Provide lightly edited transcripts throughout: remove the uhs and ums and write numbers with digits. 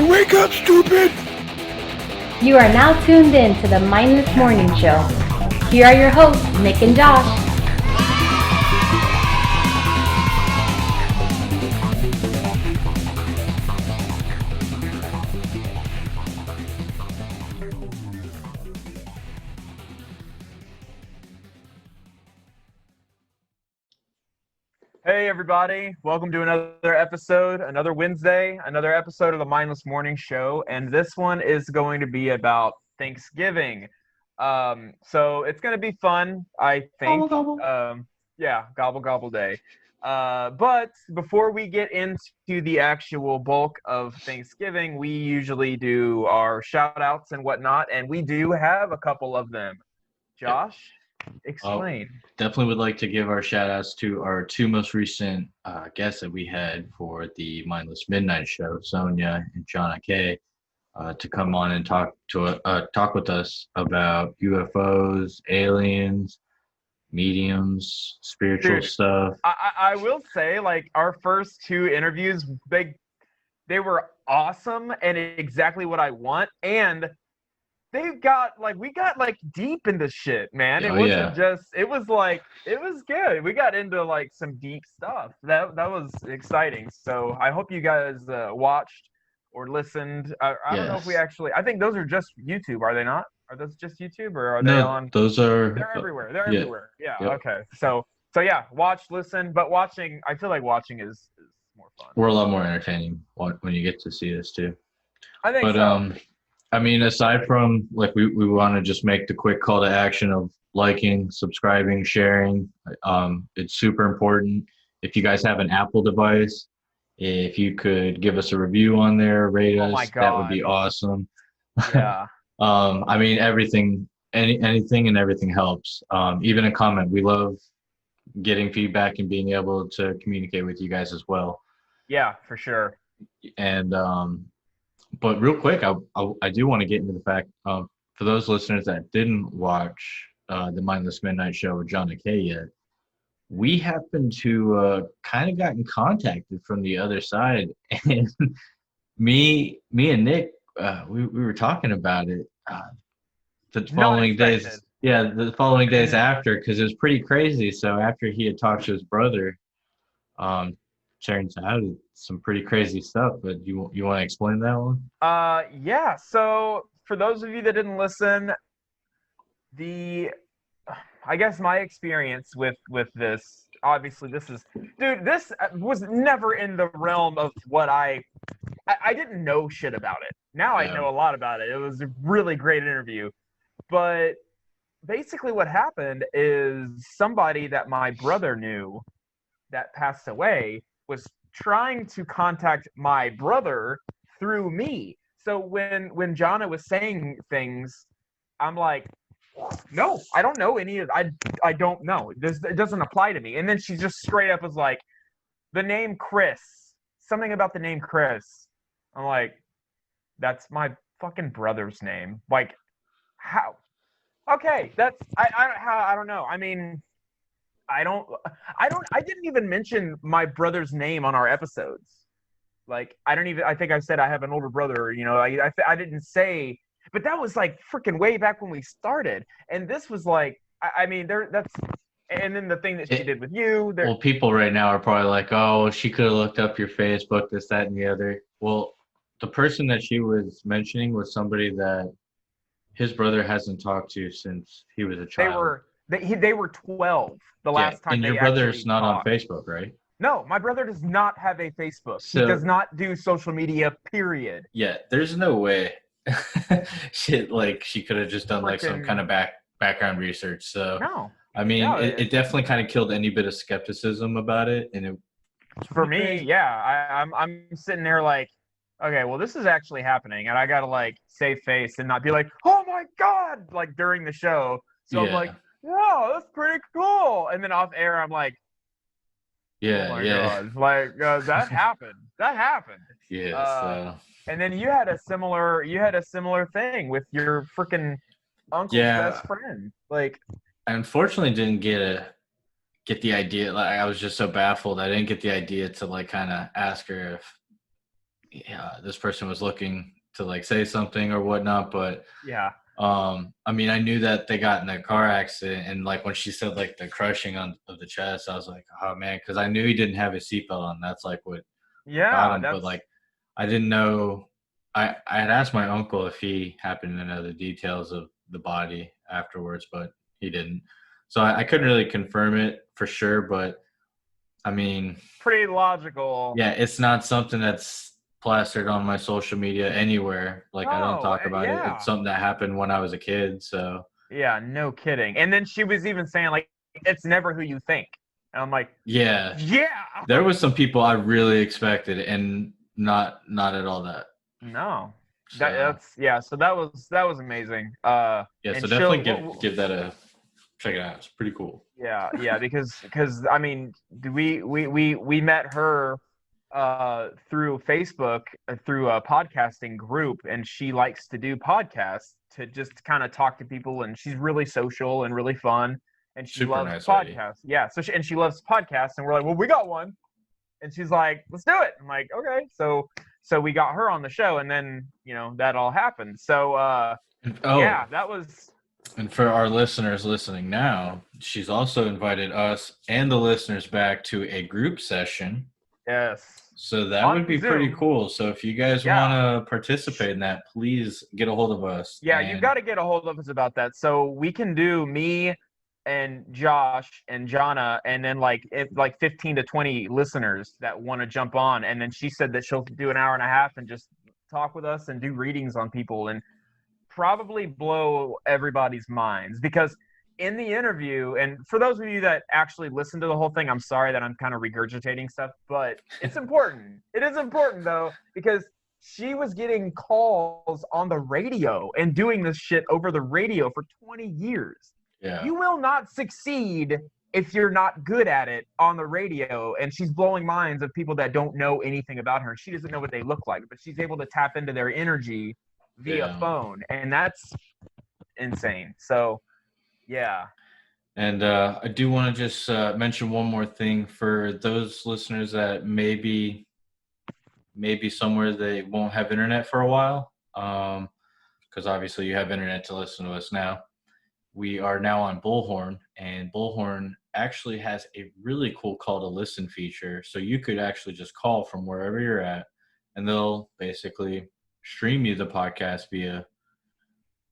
Wake up, stupid! You are now tuned in to the Mindless Morning Show. Here are your hosts, Nick and Josh. Hey everybody, welcome to another episode, another Wednesday, another episode of the Mindless Morning Show, and this one is going to be about Thanksgiving. So it's going to be fun, I think. Gobble, gobble. Yeah, gobble gobble day. But before we get into the actual bulk of Thanksgiving, we usually do our shout outs and whatnot, and we do have a couple of them. Josh? Explain. Definitely would like to give our shout outs to our two most recent guests that we had for the Mindless Midnight Show, Sonia and Jonna K, to come on and talk with us about UFOs, aliens, mediums, spiritual stuff. I will say, like, our first two interviews, they were awesome and exactly what I want, and we got deep into shit, man. It wasn't just, it was good. We got into like some deep stuff. That was exciting. So I hope you guys watched or listened. I don't know if we actually, I think those are just YouTube, are they not? Are those just YouTube or are they on? They're everywhere. They're everywhere. Yeah. Yep. Okay. So yeah, watch, listen, but watching, I feel like watching is more fun. We're a lot more entertaining when you get to see us too. I think so. I mean, aside from, like, we want to just make the quick call to action of liking, subscribing, sharing. It's super important. If you guys have an Apple device, if you could give us a review on there, rate us, that would be awesome. Yeah. I mean, anything and everything helps. Even a comment. We love getting feedback and being able to communicate with you guys as well. Yeah, for sure. And but real quick, I do want to get into the fact, for those listeners that didn't watch the Mindless Midnight Show with Jonna K yet, we happen to kind of gotten contacted from the other side, and me and Nick, we were talking about it the following days. Yeah, the following days after, because it was pretty crazy. So after he had talked to his brother, turns out it's some pretty crazy stuff, but you want to explain that one? Yeah, so for those of you that didn't listen, I guess my experience with this, obviously this was never in the realm of what I didn't know shit about it. Now I know a lot about it. It was a really great interview, but basically what happened is somebody that my brother knew that passed away was trying to contact my brother through me. So when Jonna was saying things, I'm like, no, I don't know any of I don't know. It doesn't apply to me. And then she just straight up was like, the name Chris, something about the name Chris. I'm like, that's my fucking brother's name. Like, how? Okay, that's I don't know. I mean, I didn't even mention my brother's name on our episodes. Like, I think I said I have an older brother, you know, I didn't say, but that was like freaking way back when we started. And this was like, I mean, and then the thing that she did with you. Well, people right now are probably like, oh, she could have looked up your Facebook, this, that, and the other. Well, the person that she was mentioning was somebody that his brother hasn't talked to since he was a child. They were 12 the last time. And your brother's not on Facebook, right? No, my brother does not have a Facebook. He does not do social media, period. Yeah, there's no way she could have just done like some kind of background research. So no. I mean, it definitely kind of killed any bit of skepticism about it. And for me, yeah, I'm sitting there like, okay, well, this is actually happening, and I gotta like save face and not be like, oh my god, like during the show. So I'm like, wow, that's pretty cool. And then off air, I'm like, oh my god, like that happened. That happened. Yeah. And then you had a similar thing with your freaking uncle's best friend. Like, I unfortunately didn't get the idea. Like, I was just so baffled. I didn't get the idea to like kind of ask her if this person was looking to like say something or whatnot, but Yeah. I mean, I knew that they got in a car accident, and like when she said like the crushing of the chest, I was like, oh man, because I knew he didn't have his seatbelt on. That's like what got Yeah, him. But that's like, I didn't know. I had asked my uncle if he happened to know the details of the body afterwards, but he didn't. So I couldn't really confirm it for sure, but I mean, pretty logical. yeah, it's not something that's plastered on my social media anywhere. Like I don't Oh, talk about it. yeah. It's something that happened when I was a kid. So Yeah, no kidding. And then she was even saying like, it's never who you think. And I'm like, yeah, yeah. there was some people I really expected, and not at all that. No. So That's yeah. So that was amazing. yeah, And so definitely she'll give that a check it out. It's pretty cool. yeah, because I mean, we met her through Facebook, through a podcasting group, and she likes to do podcasts to just kind of talk to people, and she's really social and really fun, and she Super loves nice lady. podcasts. Yeah, so she loves podcasts, and we're like, well, we got one, and she's like, let's do it. I'm like, okay, so we got her on the show, and then that all happened. So Oh, yeah, that was and for our listeners listening now, she's also invited us and the listeners back to a group session. yes. So that On would be pretty Zoom. cool. So if you guys Yeah. want to participate in that, please get a hold of us. Yeah, you got to get a hold of us about that. So we can do me and Josh and Jonna, and then like 15 to 20 listeners that want to jump on. And then she said that she'll do an hour and a half and just talk with us and do readings on people and probably blow everybody's minds, because in the interview, and for those of you that actually listen to the whole thing, I'm sorry that I'm kind of regurgitating stuff, but it's important. It is important though, because she was getting calls on the radio and doing this shit over the radio for 20 years. Yeah. You will not succeed if you're not good at it on the radio. And she's blowing minds of people that don't know anything about her. She doesn't know what they look like, but she's able to tap into their energy via phone, and that's insane. So yeah. And I do want to just mention one more thing for those listeners that maybe somewhere they won't have internet for a while, because obviously you have internet to listen to us now. We are now on Bullhorn, and Bullhorn actually has a really cool call to listen feature. So you could actually just call from wherever you're at, and they'll basically stream you the podcast via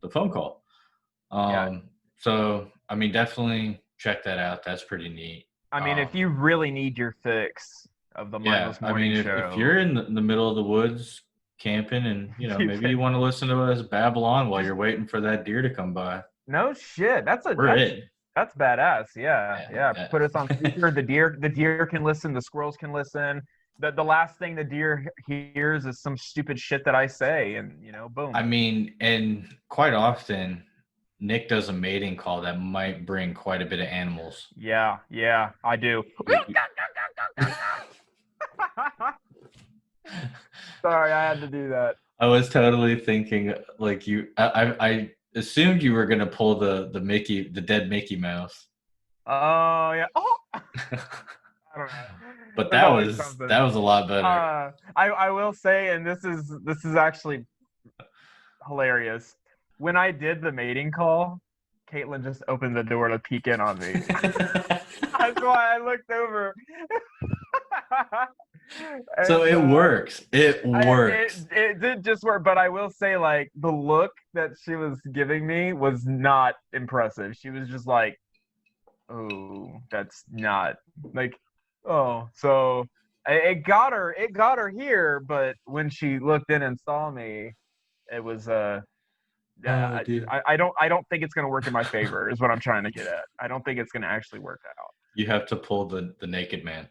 the phone call. So I mean, definitely check that out. That's pretty neat. I mean, if you really need your fix of the Mindless Morning Show. If you're in the middle of the woods camping, and maybe you want to listen to us babble on while you're waiting for that deer to come by. No shit. That's badass. Yeah. Put us on speaker. The deer can listen. The squirrels can listen. The last thing the deer hears is some stupid shit that I say, and boom. I mean, and quite often Nick does a mating call that might bring quite a bit of animals. Yeah, I do. Sorry, I had to do that. I was totally thinking like I assumed you were gonna pull the dead Mickey Mouse. Oh yeah. Oh. I don't know. But that was a lot better. I will say, and this is actually hilarious. When I did the mating call, Caitlin just opened the door to peek in on me. That's why I looked over. So it works. It works. It did just work, but I will say, like, the look that she was giving me was not impressive. She was just like, "Oh, that's not like, oh." So it got her here, but when she looked in and saw me, it was yeah, I don't think it's gonna work in my favor. Is what I'm trying to get at. I don't think it's gonna actually work out. You have to pull the naked man.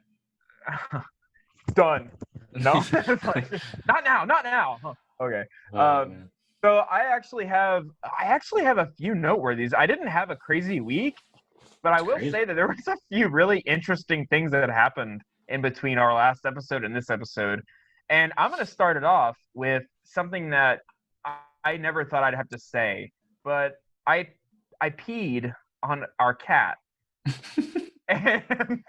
Done. No, like, not now. Huh. Okay. So I actually have a few noteworthies. I didn't have a crazy week, but I will say that there was a few really interesting things that happened in between our last episode and this episode, and I'm gonna start it off with something that I never thought I'd have to say, but I peed on our cat, and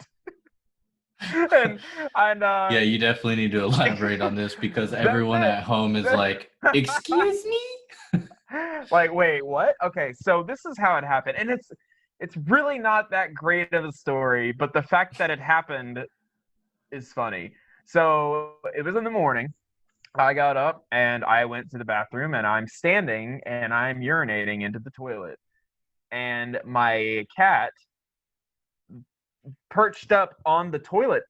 and Yeah, you definitely need to elaborate on this because everyone it. at home is like, "Excuse me?" Like, wait, what? Okay, so this is how it happened, and it's really not that great of a story, but the fact that it happened is funny. So it was in the morning. I got up and I went to the bathroom, and I'm standing and I'm urinating into the toilet, and my cat perched up on the toilet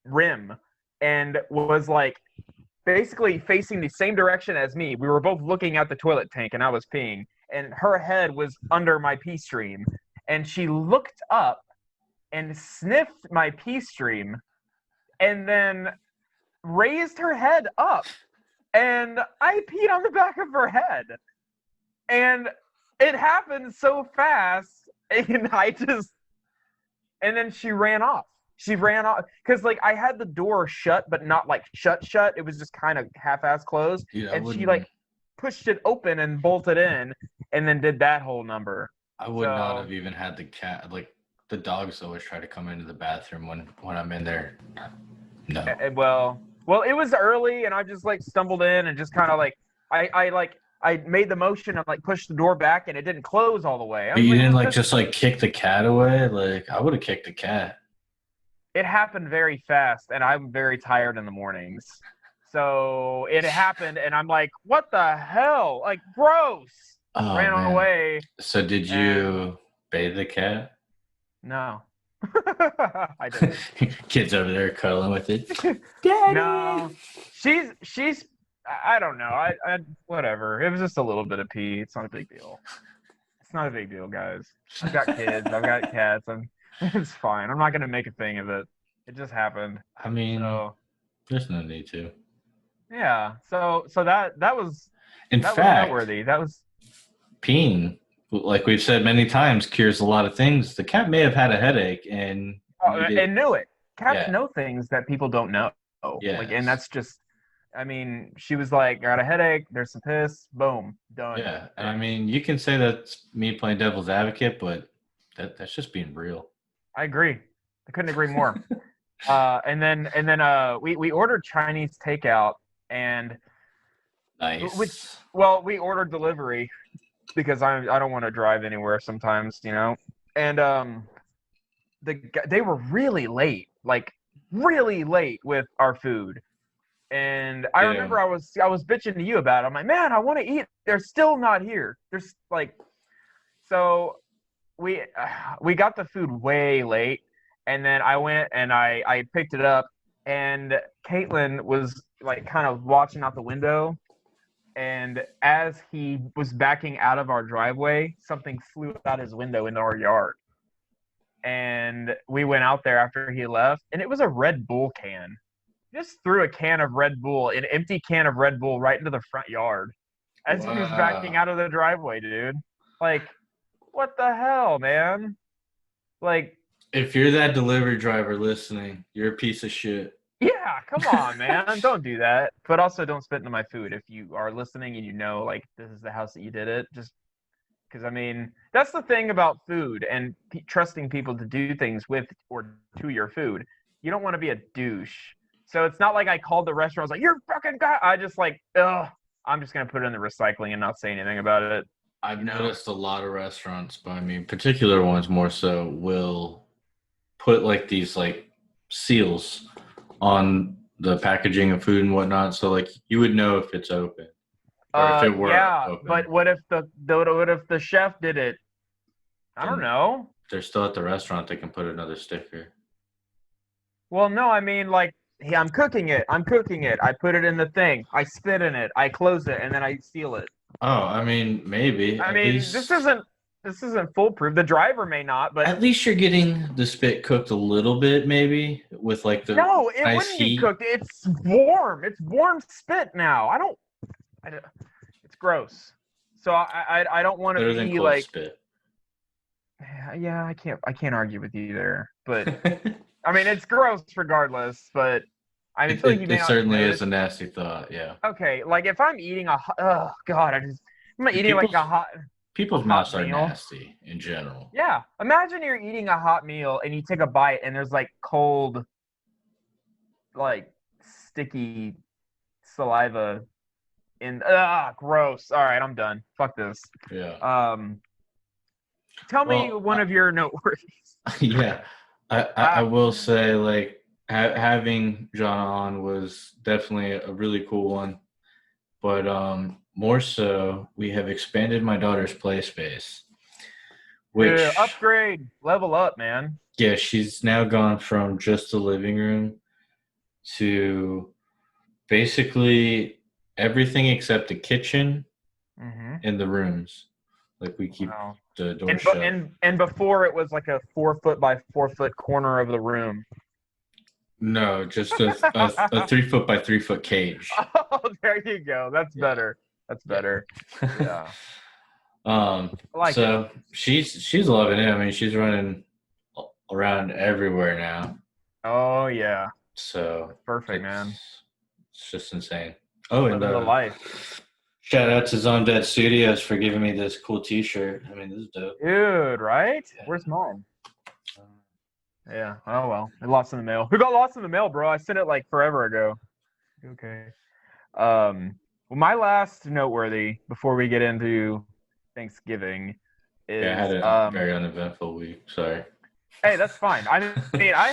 rim and was like basically facing the same direction as me. We were both looking at the toilet tank and I was peeing, and her head was under my pee stream. And she looked up and sniffed my pee stream and then raised her head up. And I peed on the back of her head. And it happened so fast. And and then she ran off. She ran off because like I had the door shut, but not like shut. It was just kind of half-ass closed, Dude, and she like pushed it open and bolted in, and then did that whole number. I would not have even had the cat. Like the dogs always try to come into the bathroom when I'm in there. No. Well, it was early, and I just like stumbled in and just kind of like I made the motion and like pushed the door back, and it didn't close all the way. But you didn't like just like kick the cat away? Like I would have kicked the cat. It happened very fast, and I'm very tired in the mornings. So it happened, and I'm like, what the hell? Like, gross. Oh, Ran man. away. So did you bathe the cat? No. I didn't. Kid's over there cuddling with it. Daddy! No. She's I don't know. I whatever. It was just a little bit of pee. It's not a big deal. It's not a big deal, guys. I've got kids. I've got cats. It's fine. I'm not gonna make a thing of it. It just happened. I mean, there's no need to. Yeah. So that was fact, was noteworthy. That was peeing, like we've said many times, cures a lot of things. The cat may have had a headache and knew it. Cats know things that people don't know. Yes. Like, and that's just. I mean, she was like, got a headache. There's some piss. Boom, done. Yeah, and I mean, you can say that's me playing devil's advocate, but that's just being real. I agree. I couldn't agree more. And then we ordered Chinese takeout, and nice. We ordered delivery because I don't want to drive anywhere sometimes, you know. And they were really late, like really late with our food. And I remember I was bitching to you about it. I'm like, man, I want to eat. They're still not here. There's like, so we got the food way late, and then I went and I picked it up, and Caitlin was like kind of watching out the window, and as he was backing out of our driveway, something flew out his window into our yard, and we went out there after he left, and it was a Red Bull can. Just threw a can of Red Bull, an empty can of Red Bull, right into the front yard as he was backing out of the driveway, dude. Like, what the hell, man? Like, if you're that delivery driver listening, you're a piece of shit. Yeah, come on, man. Don't do that. But also don't spit into my food if you are listening and you know, like, this is the house that you did it. Just because, I mean, that's the thing about food and trusting people to do things with or to your food. You don't want to be a douche. So it's not like I called the restaurant. I was like, "You're fucking guy." I just like, ugh. I'm just gonna put it in the recycling and not say anything about it. I've noticed a lot of restaurants, but I mean, particular ones more so, will put like these like seals on the packaging of food and whatnot. So like you would know if it's open or if it were open. But what if the chef did it? I don't know. If they're still at the restaurant, they can put another sticker. Well, no, I mean like. Yeah, I'm cooking it. I put it in the thing. I spit in it. I close it, and then I seal it. Oh, I mean, maybe. I mean, this isn't foolproof. The driver may not, but at least you're getting the spit cooked a little bit, maybe with like the no, it nice wouldn't heat. be cooked. It's warm. It's warm spit now. I don't. It's gross. So I don't want to be like. Spit. Yeah, I can't argue with you there, but I mean it's gross regardless. But I mean, it certainly is a nasty thought. Yeah. Okay, like if I'm eating I'm eating like a hot. People's mouths are nasty in general. Yeah, imagine you're eating a hot meal and you take a bite and there's like cold like sticky saliva in gross. All right, I'm done. Fuck this. Yeah. Tell me Well, one of your noteworthies. yeah. I will say, like, having John on was definitely a really cool one. But more so, we have expanded my daughter's play space, Yeah, which, upgrade, level up, man. yeah, she's now gone from just the living room to basically everything except the kitchen Mm-hmm. and the rooms. Like, we keep Wow. the door And shut. before it was like a 4 foot by 4 foot corner of the room. No, just a 3 foot by 3 foot cage. Oh, there you go. That's Yeah. better. That's better. Yeah. I like it. So she's loving it. I mean, she's running around everywhere now. Oh yeah. So Perfect, man. it's just insane. Oh, and Living the life. shout out to Zone Dead Studios for giving me this cool T-shirt. I mean, this is dope. Dude, right? Where's mine? Yeah. Oh well. It lost in the mail. Who got lost in the mail, bro? I sent it like forever ago. Okay. Well, my last noteworthy before we get into Thanksgiving is Yeah, I had a very uneventful week. Sorry. Hey, that's fine. I mean, I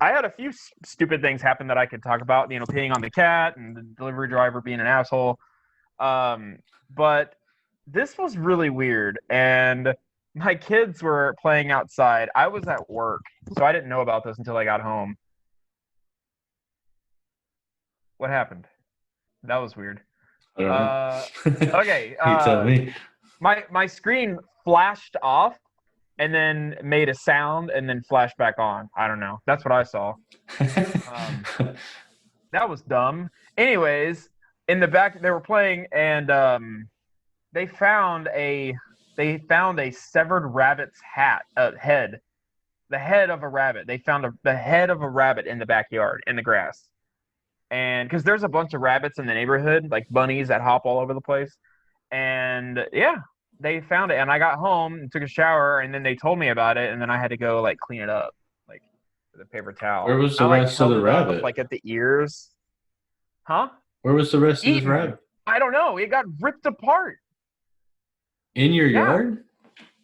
had a few stupid things happen that I could talk about. You know, peeing on the cat and the delivery driver being an asshole. But this was really weird, and my kids were playing outside. I was at work, so I didn't know about this until I got home. What happened? That was weird. I don't know. Okay. You tell me. My screen flashed off and then made a sound and then flashed back on. I don't know. That's what I saw. That was dumb. Anyways, in the back they were playing, and they found a severed rabbit's head. The head of a rabbit. They found the head of a rabbit in the backyard in the grass. And because there's a bunch of rabbits in the neighborhood, like bunnies that hop all over the place. And yeah, they found it. And I got home and took a shower, and then they told me about it, and then I had to go like clean it up, like with a paper towel. Where was the rest of the rabbit? Like at the ears. Huh? Where was the rest of this rabbit? I don't know. It got ripped apart. In your yard?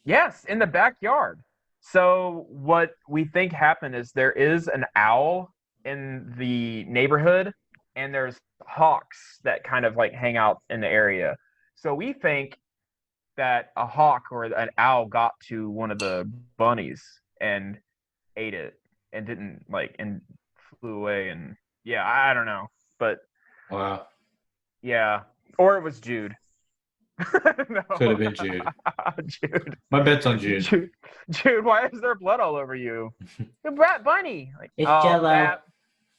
Yes, in the backyard. So what we think happened is there is an owl in the neighborhood, and there's hawks that kind of like hang out in the area. So we think that a hawk or an owl got to one of the bunnies and ate it and didn't and flew away. And yeah, I don't know, but wow. Yeah, or it was Jude. No. Could have been Jude. Jude. My bet's on Jude. Jude, why is there blood all over you? The rat bunny. It's Jello.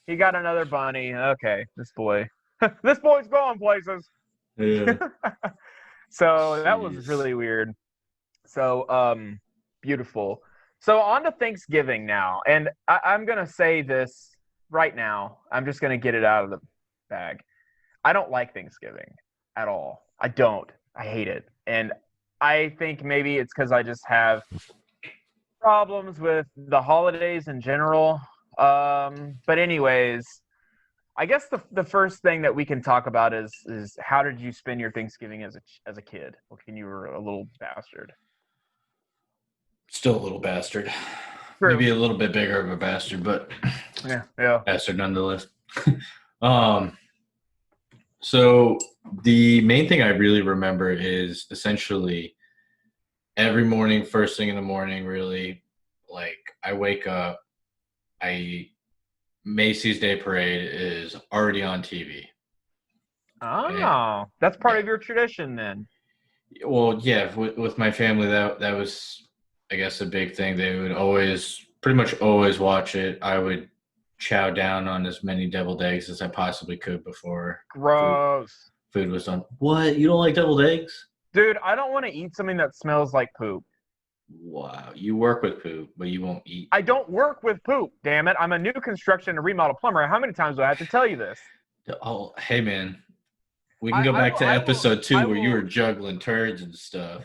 He got another bunny. Okay, this boy. This boy's going places. Yeah. So that was really weird. So beautiful. So on to Thanksgiving now, and I'm gonna say this right now. I'm just gonna get it out of the bag. I don't like Thanksgiving at all. I don't. I hate it. And I think maybe it's because I just have problems with the holidays in general. But anyways, I guess the first thing that we can talk about is how did you spend your Thanksgiving as a kid? Well, you were a little bastard. Still a little bastard. True. Maybe a little bit bigger of a bastard, but yeah. Bastard nonetheless. So the main thing I really remember is essentially every morning, first thing in the morning, really, like I wake up, Macy's Day Parade is already on TV. Oh, that's part of your tradition then. Well, yeah, with my family, that was, I guess, a big thing. They would pretty much always watch it. I would chow down on as many deviled eggs as I possibly could before Gross. Food was done. What? You don't like deviled eggs? Dude, I don't want to eat something that smells like poop. Wow. You work with poop, but you won't eat. I don't work with poop, damn it. I'm a new construction and remodel plumber. How many times do I have to tell you this? Oh, hey, man. We can go back to episode 2 where you were juggling turds and stuff.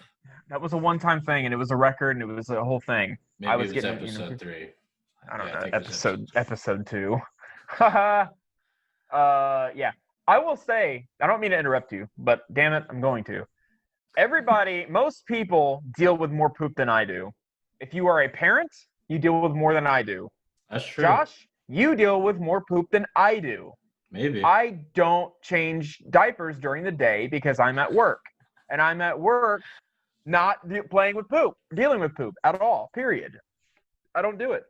That was a one-time thing, and it was a record, and it was a whole thing. Maybe it was episode 3. I don't know. Episode 2. Yeah. I will say, I don't mean to interrupt you, but damn it, I'm going to. Most people deal with more poop than I do. If you are a parent, you deal with more than I do. That's true. Josh, you deal with more poop than I do. Maybe. I don't change diapers during the day because I'm at work. And I'm at work not playing with poop, dealing with poop at all, period. I don't do it.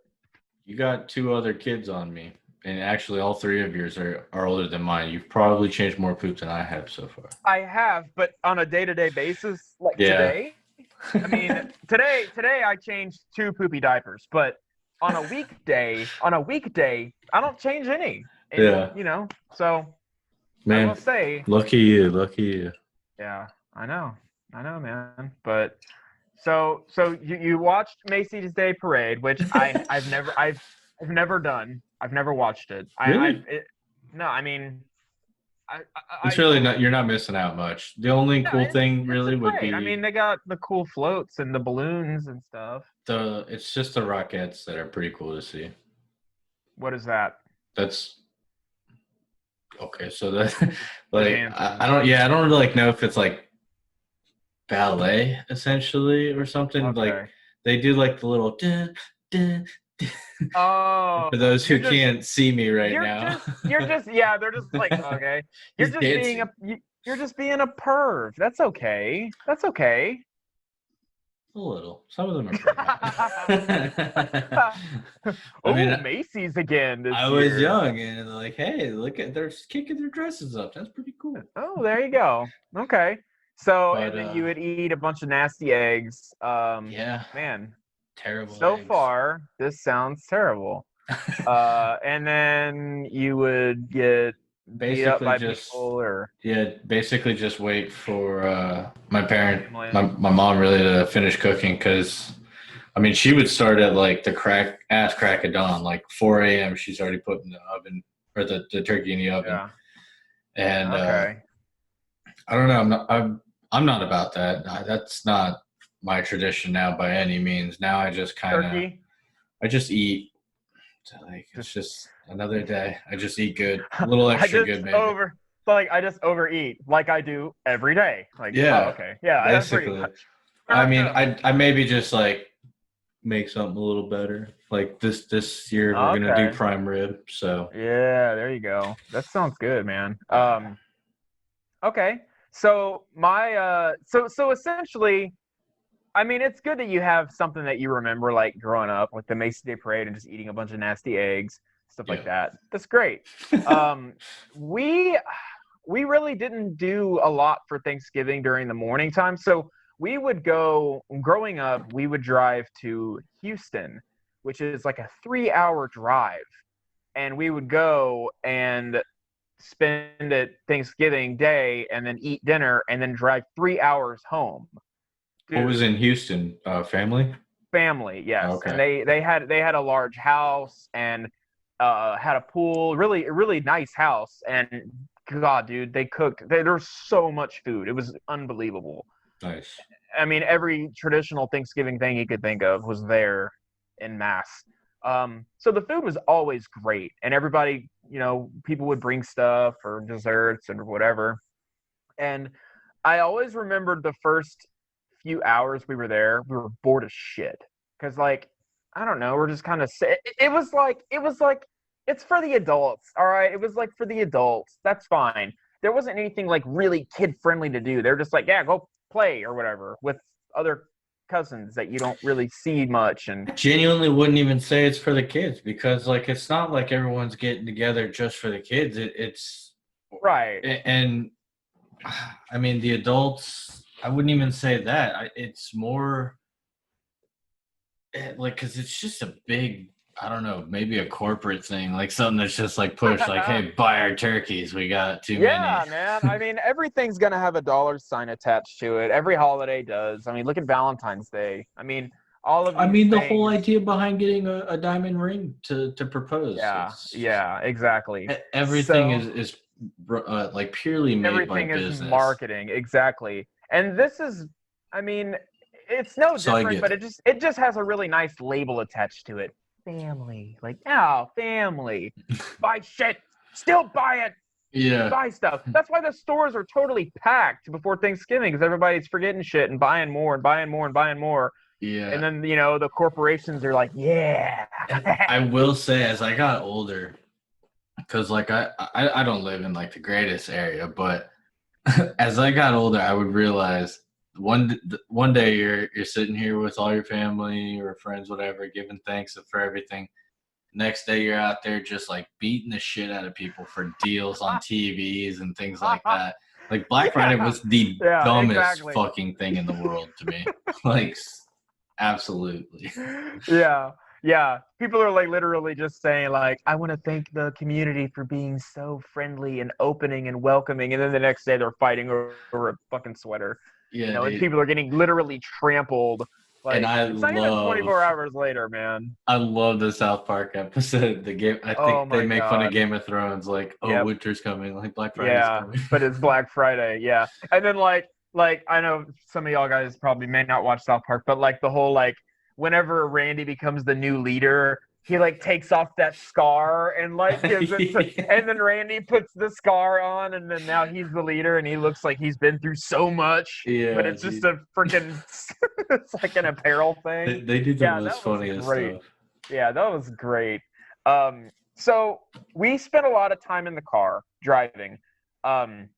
You got 2 other kids on me. And actually, all 3 of yours are older than mine. You've probably changed more poop than I have so far. I have, but on a day-to-day basis, like Yeah. today, I mean, today I changed 2 poopy diapers, but on a weekday, I don't change any. And, Yeah. You know, so Man, I will say, lucky you. yeah, I know, man. But so you watched Macy's Day Parade, which I've never done. I've never watched it. Really? No, I mean, It's really not. You're not missing out much. The only Yeah, cool thing really would great. be. I mean, they got the cool floats and the balloons and stuff. It's just the Rockettes that are pretty cool to see. What is that? That's okay. So that like I don't really know if it's like ballet essentially or something. Okay. Like they do like the little Oh, for those who can't see me right now. They're just like, okay. You're just being a perv. That's okay. A little. Some of them are pretty Macy's again this I year. was young and like, hey, look at they're kicking their dresses up. That's pretty cool. Oh, there you go. Okay. So and then you would eat a bunch of nasty eggs. Yeah. Man. Terrible. So eggs. far, this sounds terrible. And then you would get beat up by people, or basically just wait for my mom really to finish cooking, because I mean she would start at like the crack of dawn, like 4 a.m. She's already put in the oven or the turkey in the oven. Yeah. And okay. I don't know. I'm not about that. That's not my tradition now by any means. Now I just I just eat. Like it's just another day. I just eat good, a little extra good, maybe. I just overeat like I do every day. Like yeah, okay, yeah, basically. I mean, I maybe just like make something a little better. Like this year we're gonna do prime rib. So yeah, there you go. That sounds good, man. Okay, so my so essentially. I mean, it's good that you have something that you remember, like growing up with the Macy's Day Parade and just eating a bunch of nasty eggs, stuff like that. That's great. We really didn't do a lot for Thanksgiving during the morning time. So we would go, growing up, we would drive to Houston, which is like a 3-hour drive. And we would go and spend it Thanksgiving Day and then eat dinner and then drive 3 hours home. Dude. What was in Houston? Family? Family, yes. Okay. And they had a large house and had a pool, really nice house. And God, dude, they cooked. There was so much food. It was unbelievable. Nice. I mean, every traditional Thanksgiving thing you could think of was there in mass. So the food was always great, and everybody, people would bring stuff or desserts and whatever. And I always remembered the first few hours we were there, we were bored as shit, because like I don't know, we're just kind of it was like it's for the adults, all right. It was like for the adults, that's fine. There wasn't anything like really kid friendly to do. They're just like, yeah, go play or whatever with other cousins that you don't really see much. And I genuinely wouldn't even say it's for the kids, because like it's not like everyone's getting together just for the kids. It's right. And I mean the adults, I wouldn't even say that. It's more like, because it's just a big, I don't know, maybe a corporate thing, like something that's just like pushed, like, hey, buy our turkeys. We got too many. Yeah, man. I mean, everything's going to have a dollar sign attached to it. Every holiday does. I mean, look at Valentine's Day. I mean, all of these things, the whole idea behind getting a diamond ring to propose. Yeah, exactly. Everything is like purely made by business. Everything is marketing, exactly. And this is, I mean, it's no different, but it just has a really nice label attached to it. family. Like, oh, family. Buy shit. Still buy it. Yeah. Buy stuff. That's why the stores are totally packed before Thanksgiving, because everybody's forgetting shit and buying more and buying more and buying more. Yeah. And then, the corporations are like, yeah. I will say, as I got older, because like I don't live in like the greatest area, but as I got older, I would realize one day you're sitting here with all your family or friends, whatever, giving thanks for everything. Next day you're out there just like beating the shit out of people for deals on TVs and things like that. Like Black Friday was the dumbest fucking thing in the world to me. Like, absolutely. Yeah. People are like literally just saying like, I want to thank the community for being so friendly and opening and welcoming, and then the next day they're fighting over a fucking sweater. Yeah, and people are getting literally trampled. Like, and it's not even 24 hours later, man. I love the South Park episode. The game, I think they make fun of Game of Thrones, like, winter's coming, like Black Friday's coming. But it's Black Friday, yeah. And then like I know some of y'all guys probably may not watch South Park, but like the whole like whenever Randy becomes the new leader, he like takes off that scar and like gives it to, and then Randy puts the scar on, and then now he's the leader and he looks like he's been through so much. Yeah, but it's just a freaking it's like an apparel thing. They do the most funniest stuff. Yeah, that was great. So we spent a lot of time in the car driving. And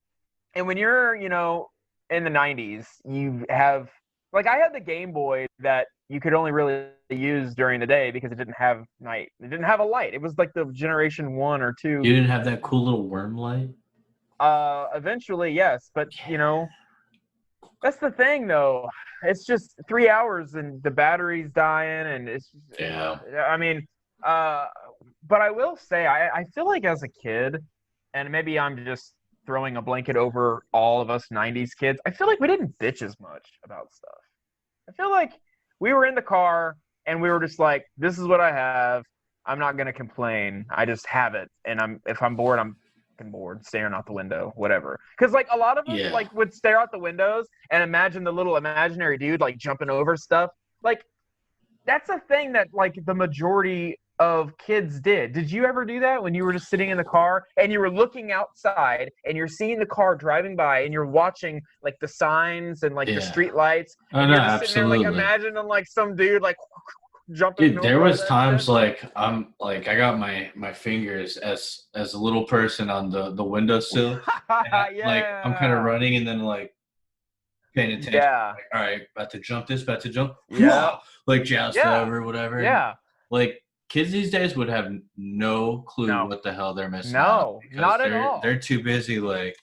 when you're, in the 90s, you have like I had the Game Boy that you could only really use during the day because it didn't have night. It didn't have a light. It was like the generation 1 or 2. You didn't have that cool little worm light? Eventually, yes, but that's the thing though. It's just 3 hours and the battery's dying, and it's I mean, but I will say I feel like as a kid, and maybe I'm just throwing a blanket over all of us 90s kids, I feel like we didn't bitch as much about stuff. I feel like we were in the car and we were just like, this is what I have. I'm not going to complain. I just have it. And if I'm bored, I'm bored, staring out the window, whatever. Because like a lot of us like would stare out the windows and imagine the little imaginary dude like jumping over stuff. Like that's a thing that like the majority of kids did. Did you ever do that when you were just sitting in the car and you were looking outside and you're seeing the car driving by and you're watching like the signs and like the street lights? Oh, and no, you're just absolutely. Sitting there, like imagining like some dude like jumping. Dude, there was times like I'm like I got my fingers as a little person on the windowsill. Like I'm kind of running and then like paying attention. Yeah. Like, all right, about to jump. Yeah. Like joust over whatever. Yeah. Like kids these days would have no clue what the hell they're missing. No, not at all. They're too busy. Like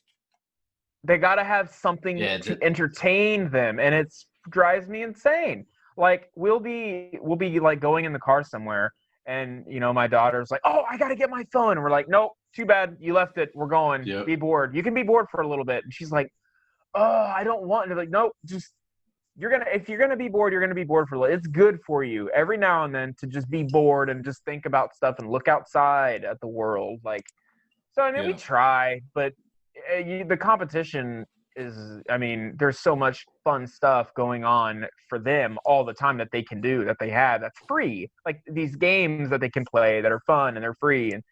they gotta have something to entertain them, and it drives me insane. Like we'll be like going in the car somewhere, and my daughter's like, "Oh, I gotta get my phone," and we're like, "Nope, too bad, you left it. We're going. Yep. Be bored. You can be bored for a little bit." And she's like, "Oh, I don't want." And they're like, "Nope, just." If you're gonna be bored, you're gonna be bored for a little. It's good for you every now and then to just be bored and just think about stuff and look outside at the world. Like, so I mean, we try, but the competition is. I mean, there's so much fun stuff going on for them all the time that they can do that they have that's free. Like these games that they can play that are fun and they're free and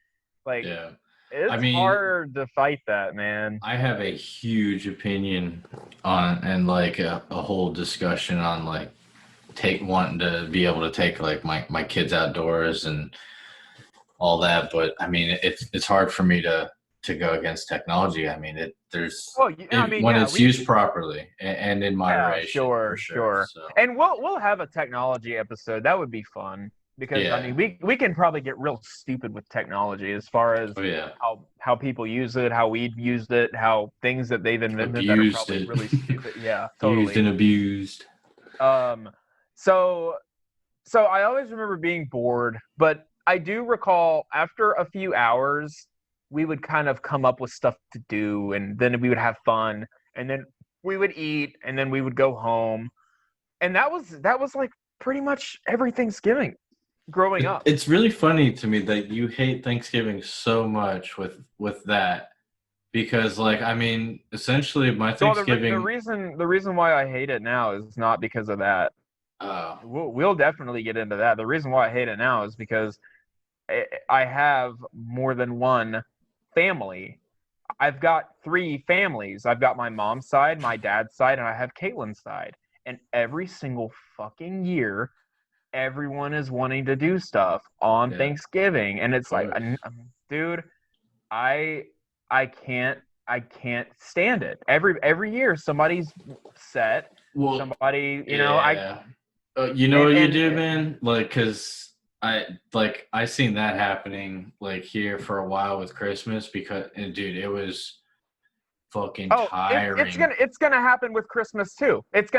like. Yeah. It's hard to fight that, man. I have a huge opinion on and like a whole discussion on like wanting to be able to take like my kids outdoors and all that, but I mean it's hard for me to go against technology. I mean when it's used properly and in moderation. Yeah, sure. So. And we'll have a technology episode. That would be fun. Because I mean, we can probably get real stupid with technology as far as how people use it, how we've used it, how things that they've invented that are probably really stupid. Yeah, totally. Used and abused. So I always remember being bored, but I do recall after a few hours, we would kind of come up with stuff to do, and then we would have fun, and then we would eat, and then we would go home, and that was like pretty much every Thanksgiving. Growing up, it's really funny to me that you hate Thanksgiving so much with that, because like I mean, essentially my Thanksgiving. The reason why I hate it now is not because of that. We'll definitely get into that. The reason why I hate it now is because I have more than one family. I've got 3 families. I've got my mom's side, my dad's side, and I have Caitlin's side. And every single fucking year, everyone is wanting to do stuff on Thanksgiving, and it's like, dude, I can't stand it. Every year, somebody's set. Well, somebody, you know what you do, man? Like, cause I seen that happening like here for a while with Christmas and dude, it was fucking tiring. It's gonna happen with Christmas too. It's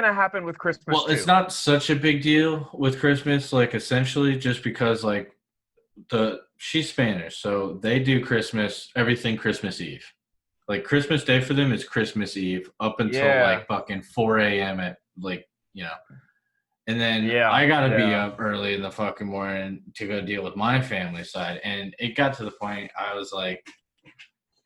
not such a big deal with Christmas, like essentially just because like she's Spanish, so they do everything Christmas Eve. Like Christmas Day for them is Christmas Eve up until like fucking 4 a.m. at like, and then I gotta be up early in the fucking morning to go deal with my family side. And it got to the point I was like,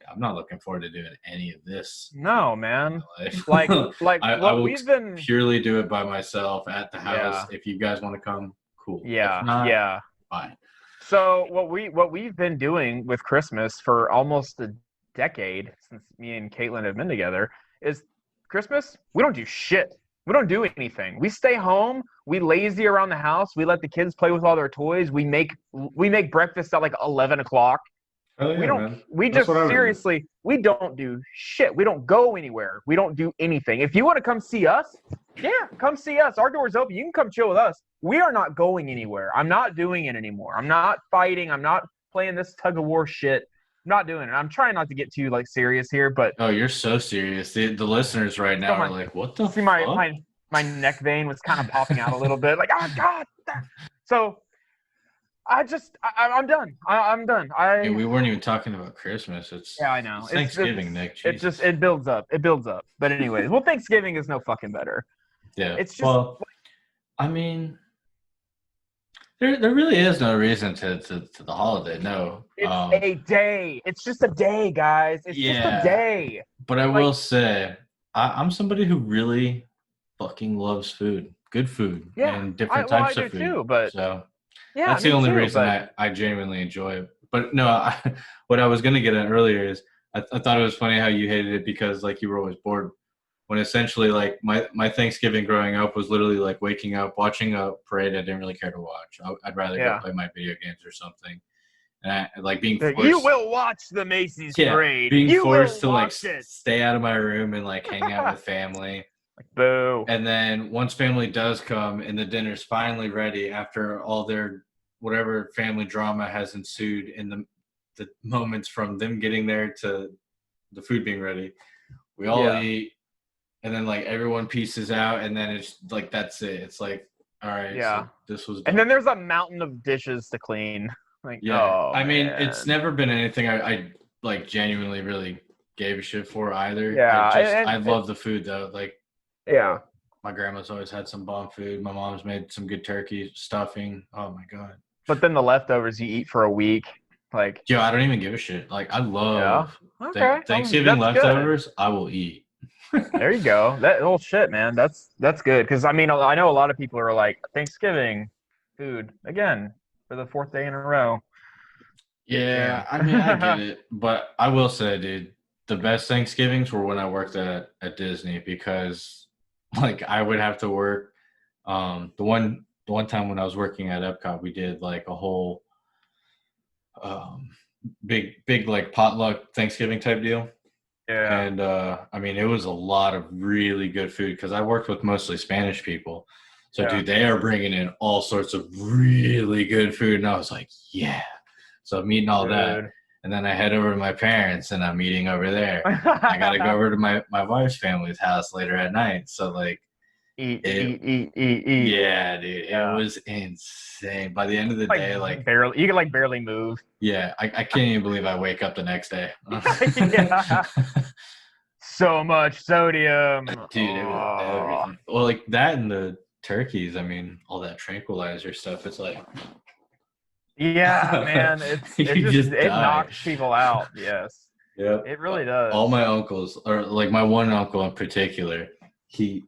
I'm not looking forward to doing any of this. No, man. Like I will purely do it by myself at the house. If you guys want to come, cool. Yeah. If not, fine. So what we've been doing with Christmas for almost a decade since me and Caitlin have been together is Christmas, we don't do shit. We don't do anything. We stay home. We lazy around the house. We let the kids play with all their toys. We make breakfast at like 11 o'clock. Oh, yeah, we don't. Man. We just seriously. We don't do shit. We don't go anywhere. We don't do anything. If you want to come see us, come see us. Our door's open. You can come chill with us. We are not going anywhere. I'm not doing it anymore. I'm not fighting. I'm not playing this tug of war shit. I'm not doing it. I'm trying not to get too like serious here, but you're so serious. The listeners right now are like, "What the?" See, my neck vein was kind of popping out a little bit. Like, oh god. So I'm done. I'm done. We weren't even talking about Christmas. I know. It's Thanksgiving, Nick. It builds up. But anyways, well, Thanksgiving is no fucking better. Yeah. It's just. I mean, there really is no reason to the holiday. No. It's a day. It's just a day, guys. It's just a day. But I will say, I'm somebody who really fucking loves food. Good food. And different types of food. Too, but that's the only reason I genuinely enjoy it. But no, what I was going to get at earlier is I thought it was funny how you hated it because like you were always bored. When essentially like my Thanksgiving growing up was literally like waking up, watching a parade I didn't really care to watch. I'd rather go play my video games or something. And I like being forced. You will watch the Macy's parade. Being forced to like stay out of my room and like hang out with family. Like, boo. And then once family does come and the dinner's finally ready after all their whatever family drama has ensued in the moments from them getting there to the food being ready, we all eat. And then like everyone pieces out, and then it's like that's it. It's like, all right, so this was done. And then there's a mountain of dishes to clean. Like, I mean, it's never been anything I like genuinely really gave a shit for either. Yeah, I love the food though. Like, my grandma's always had some bomb food. My mom's made some good turkey stuffing. Oh my god! But then the leftovers you eat for a week, like. I don't even give a shit. Like, I love Thanksgiving that's leftovers. Good. I will eat. There you go. That whole shit, man. That's good. Because I mean, I know a lot of people are like Thanksgiving food again for the 4th day in a row. Yeah, I mean, I get it, but I will say, dude, the best Thanksgivings were when I worked at Disney because, like, I would have to work. The one time when I was working at Epcot, we did like a whole big like potluck Thanksgiving type deal. Yeah. And I mean, it was a lot of really good food because I worked with mostly Spanish people. So, dude, they are bringing in all sorts of really good food. And I was like, yeah. So I'm eating all that. And then I head over to my parents and I'm eating over there. I got to go over to my wife's family's house later at night. So, like, eat. Yeah, dude. It was insane. By the end of the day, like barely, you can barely move. Yeah, I can't even believe I wake up the next day. So much sodium. Dude, it was everything. Well, like that and the turkeys, I mean, all that tranquilizer stuff, it's like yeah, man, it knocks people out. Yes. Yeah. It really does. All my uncles, or like my one uncle in particular, he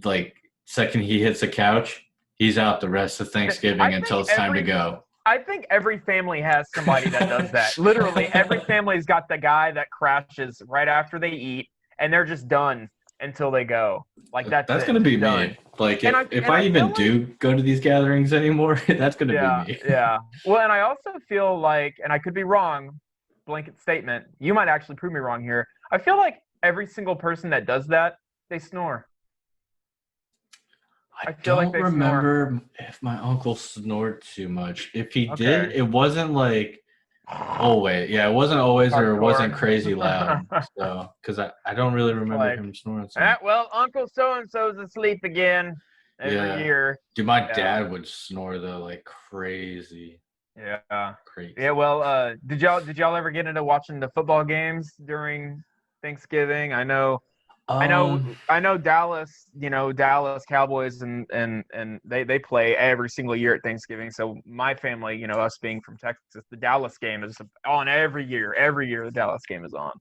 like second he hits the couch, he's out the rest of Thanksgiving until it's time to go. I think every family has somebody that does that. Literally, every family's got the guy that crashes right after they eat, and they're just done until they go. Like that's gonna be done. me. Like if I even do go to these gatherings anymore, that's gonna be me. Yeah. Well, and I also feel like, and I could be wrong, blanket statement. You might actually prove me wrong here. I feel like every single person that does that, they snore. I don't remember if my uncle snored too much. If he did, it wasn't like always. Yeah, it wasn't always, or it wasn't crazy loud. So, because I don't really remember him snoring. Well, Uncle so-and-so's asleep again every year. Dude, my dad would snore though, like crazy. Yeah. Crazy. Yeah. Well, did y'all ever get into watching the football games during Thanksgiving? I know Dallas, Dallas Cowboys and they play every single year at Thanksgiving. So my family, us being from Texas, the Dallas game is on every year. Every year the Dallas game is on.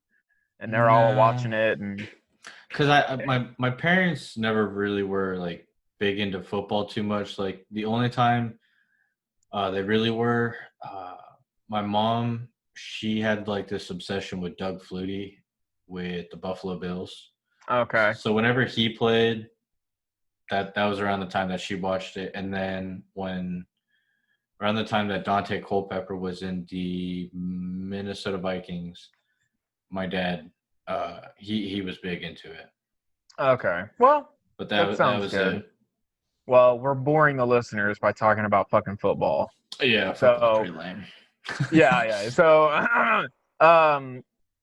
And they're all watching it. And because my parents never really were like big into football too much. Like the only time they really were, my mom, she had like this obsession with Doug Flutie with the Buffalo Bills. Okay. So whenever he played, that was around the time that she watched it. And then around the time that Dante Culpepper was in the Minnesota Vikings, my dad, he was big into it. Okay. Well, but that was good. it. Well, we're boring the listeners by talking about fucking football. Yeah, football's pretty lame. Yeah. So,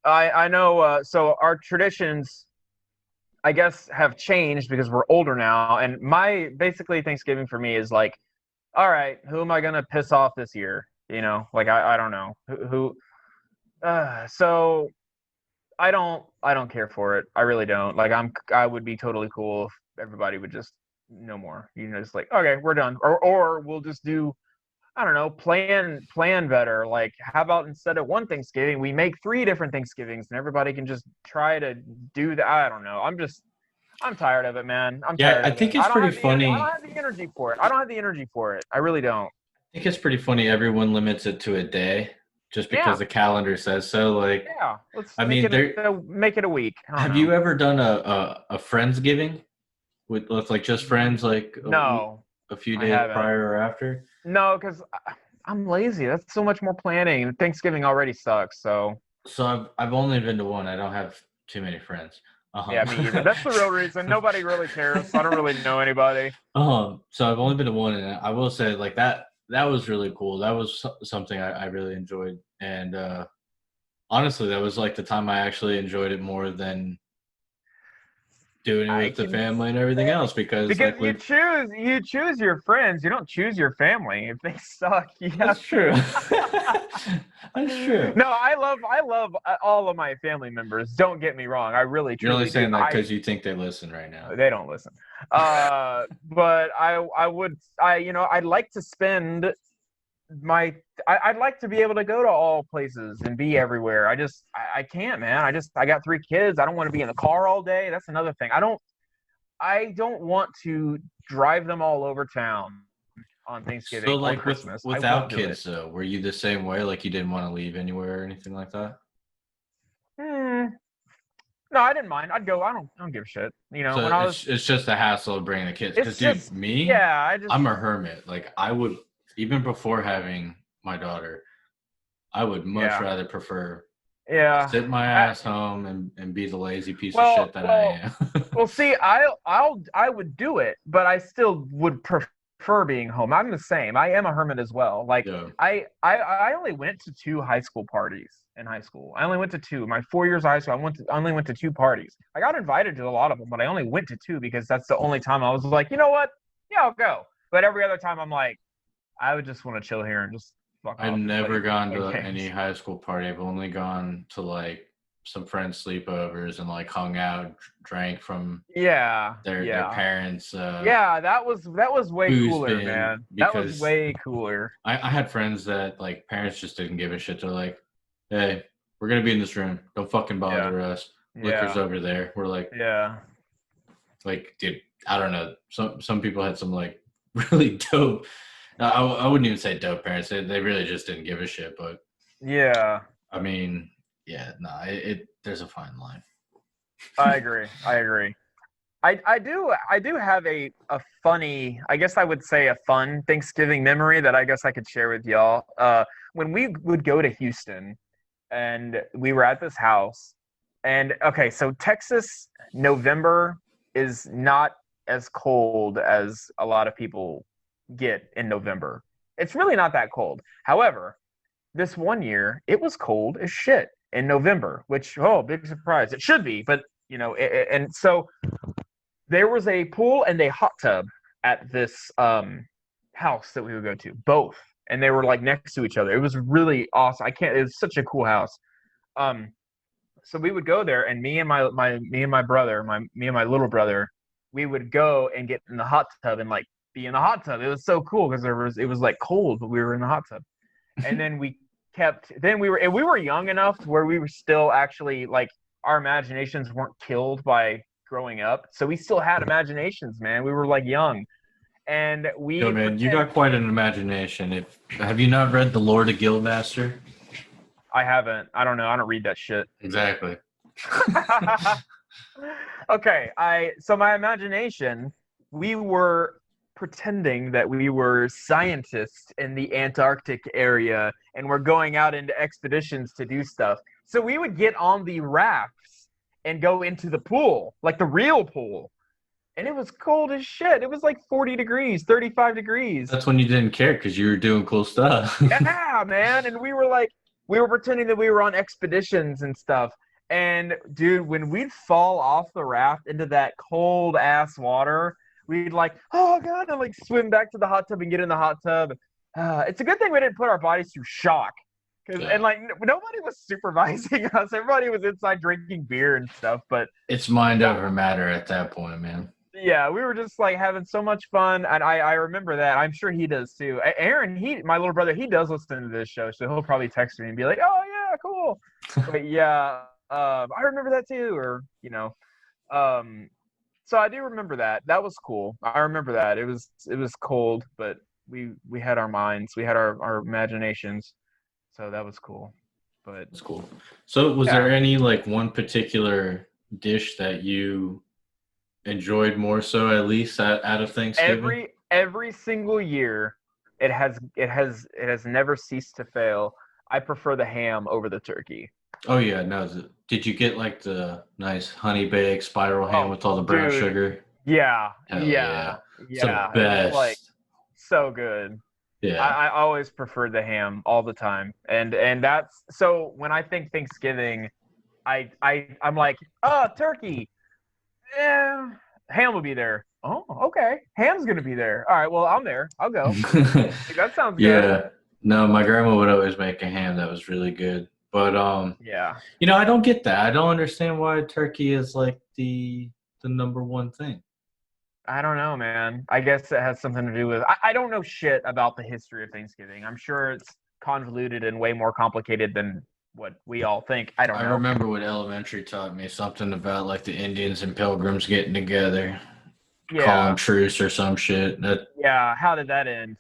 I know. So our traditions, I guess, have changed because we're older now. And basically Thanksgiving for me is like, all right, who am I gonna piss off this year? Like I don't know who. So I don't care for it. I really don't. Like I would be totally cool if everybody would just no more. Just like, okay, we're done. Or we'll just do, I don't know, plan better. Like, how about instead of one Thanksgiving, we make 3 different Thanksgivings and everybody can just try to do that. I don't know. I'm tired of it, man. I think it's pretty funny. I don't have the energy for it. I really don't. I think it's pretty funny everyone limits it to a day just because the calendar says so. Like, let's make it a week. Have you ever done a Friendsgiving with like just friends, like a few days prior or after? No, because I'm lazy. That's so much more planning, and Thanksgiving already sucks. So I've only been to one. I don't have too many friends. Yeah, me either. That's the real reason. Nobody really cares. I don't really know anybody. So I've only been to one, and I will say like that was really cool. That was something I really enjoyed, and honestly, that was like the time I actually enjoyed it more than doing it with the family and everything else because like, you choose your friends. You don't choose your family. If they suck, that's true. That's true. No, I love all of my family members. Don't get me wrong. I really truly. You're only saying that because you think they listen right now. They don't listen. But I'd like to spend I'd like to be able to go to all places and be everywhere. I can't, man. I got 3 kids. I don't want to be in the car all day. That's another thing. I don't want to drive them all over town on Thanksgiving. So like or Christmas. without kids though, were you the same way? Like you didn't want to leave anywhere or anything like that? No, I didn't mind. I'd go. I don't give a shit. So it's just a hassle of bringing the kids. Because dude, me, I'm a hermit. Like I would. Even before having my daughter, I would much rather prefer sit my ass home and be the lazy piece of shit that I am. Well, see, I would do it, but I still would prefer being home. I'm the same. I am a hermit as well. Like I only went to 2 high school parties in high school. I only went to 2. My 4 years of high school, I only went to 2 parties. I got invited to a lot of them, but I only went to 2 because that's the only time I was like, you know what? Yeah, I'll go. But every other time I'm like, I would just want to chill here and just fuck off. I've never gone to any high school party. I've only gone to like some friends' sleepovers and like hung out, drank from their parents. That was way cooler, man. That was way cooler. I had friends that like parents just didn't give a shit. They're like, hey, we're gonna be in this room. Don't fucking bother us. Liquor's over there. We're like, Like, dude, I don't know. Some people had some like really dope. I wouldn't even say dope parents. They really just didn't give a shit. But Yeah, I mean, yeah, no, there's a fine line. I agree. I do have a funny, I guess I would say a fun Thanksgiving memory that I guess I could share with y'all. When we would go to Houston and we were at this house, and okay, so Texas November is not as cold as a lot of people get in November. It's really not that cold. However, this one year it was cold as shit in November, which, oh, big surprise. It should be, but and so there was a pool and a hot tub at this house that we would go to, both, and they were like next to each other. It was really awesome. It was such a cool house. So we would go there, and me and my little brother, we would go and get in the hot tub and like be in the hot tub. It was so cool because it was like cold, but we were in the hot tub. And then we were young enough to where we were still actually like, our imaginations weren't killed by growing up, so we still had imaginations, man. We were like young, and Yo, man, you got quite an imagination. Have you not read The Lord of Guildmaster? I haven't. I don't know. I don't read that shit. Exactly. Okay, so my imagination, we were pretending that we were scientists in the Antarctic area, and we're going out into expeditions to do stuff. So we would get on the rafts and go into the pool, like the real pool. And it was cold as shit. It was like 40 degrees, 35 degrees. That's when you didn't care because you were doing cool stuff. Yeah, man. And we were pretending that we were on expeditions and stuff. And dude, when we'd fall off the raft into that cold ass water, we'd like, oh God, and like swim back to the hot tub and get in the hot tub. It's a good thing we didn't put our bodies through shock. And like nobody was supervising us. Everybody was inside drinking beer and stuff. But it's mind over matter at that point, man. Yeah, we were just like having so much fun, and I remember that. I'm sure he does too. Aaron, my little brother, he does listen to this show, so he'll probably text me and be like, "Oh yeah, cool." But yeah, I remember that too, or so I do remember that. That was cool. I remember that. It was cold, but we had our minds, we had our imaginations. So that was cool. But it's cool. So was there any like one particular dish that you enjoyed more so, at least out of Thanksgiving? Every single year, it has never ceased to fail. I prefer the ham over the turkey. Oh yeah, no. Did you get like the nice honey baked spiral ham with all the brown sugar? Yeah, yeah. It's the best. Like so good. Yeah, I always preferred the ham all the time, and that's so when I think Thanksgiving, I'm like, oh, turkey, yeah, ham will be there. Oh, okay, ham's gonna be there. All right, well, I'm there. I'll go. That sounds good. Yeah, no, my grandma would always make a ham that was really good, but yeah, I don't get that. I don't understand why turkey is like the number one thing. I don't know, man. I guess it has something to do with... I don't know shit about the history of Thanksgiving. I'm sure it's convoluted and way more complicated than what we all think. I don't know. I remember what elementary taught me, something about like the Indians and Pilgrims getting together, calling truce or some shit. Yeah, how did that end?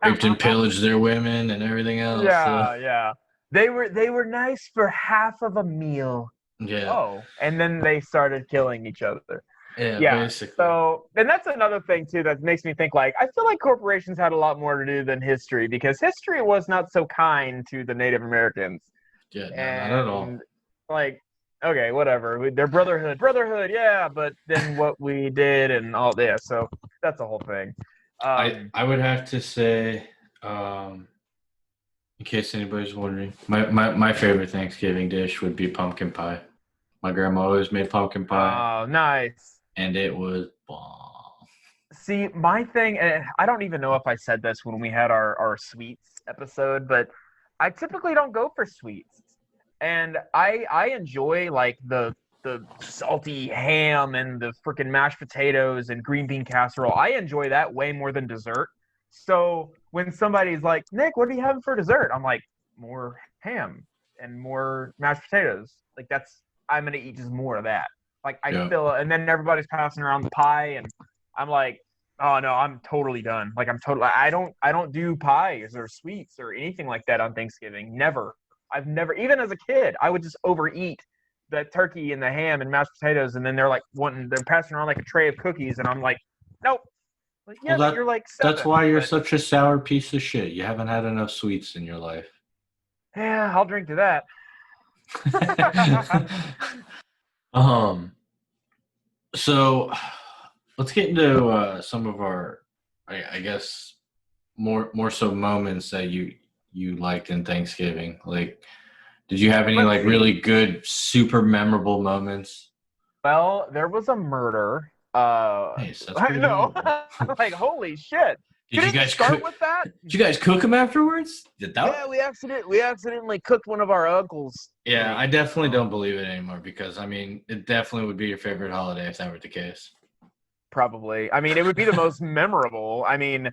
Raped and pillaged their women and everything else. Yeah. They were nice for half of a meal. Yeah. Oh, and then they started killing each other. Yeah, basically. So, and that's another thing too that makes me think like I feel like corporations had a lot more to do than history, because history was not so kind to the Native Americans. Yeah, not at all. Like, okay, whatever. Their brotherhood, yeah, but then what we did and all that. So that's the whole thing. I would have to say, in case anybody's wondering, my favorite Thanksgiving dish would be pumpkin pie. My grandma always made pumpkin pie. Oh, nice. And it was bomb. See, my thing, and I don't even know if I said this when we had our sweets episode, but I typically don't go for sweets. And I enjoy like the salty ham and the freaking mashed potatoes and green bean casserole. I enjoy that way more than dessert. So when somebody's like, Nick, what are you having for dessert? I'm like, more ham and more mashed potatoes. Like I'm gonna eat just more of that. Like I Yeah. feel, and then everybody's passing around the pie, and I'm like, oh no, I'm totally done. Like I don't do pies or sweets or anything like that on Thanksgiving. Never. I've never, even as a kid, I would just overeat the turkey and the ham and mashed potatoes, and then they're passing around like a tray of cookies, and I'm like, nope. Like, yeah, Well, but you're like that's 7. why you're But such a sour piece of shit. You haven't had enough sweets in your life. yeah, I'll drink to that. um. So, let's get into some of our, I guess, more so moments that you liked in Thanksgiving. Like, did you have any Let's like see. really good, super memorable moments? Well, there was a murder. Nice, that's I pretty know. memorable. Like, holy shit. Did you Did it guys start cook? with that? Did you guys cook them afterwards? Did that? Yeah, we accidentally cooked one of our uncles. Yeah, I Like, definitely don't believe it anymore because I mean, it definitely would be your favorite holiday if that were the case. probably. I mean, it would be the most memorable. I mean,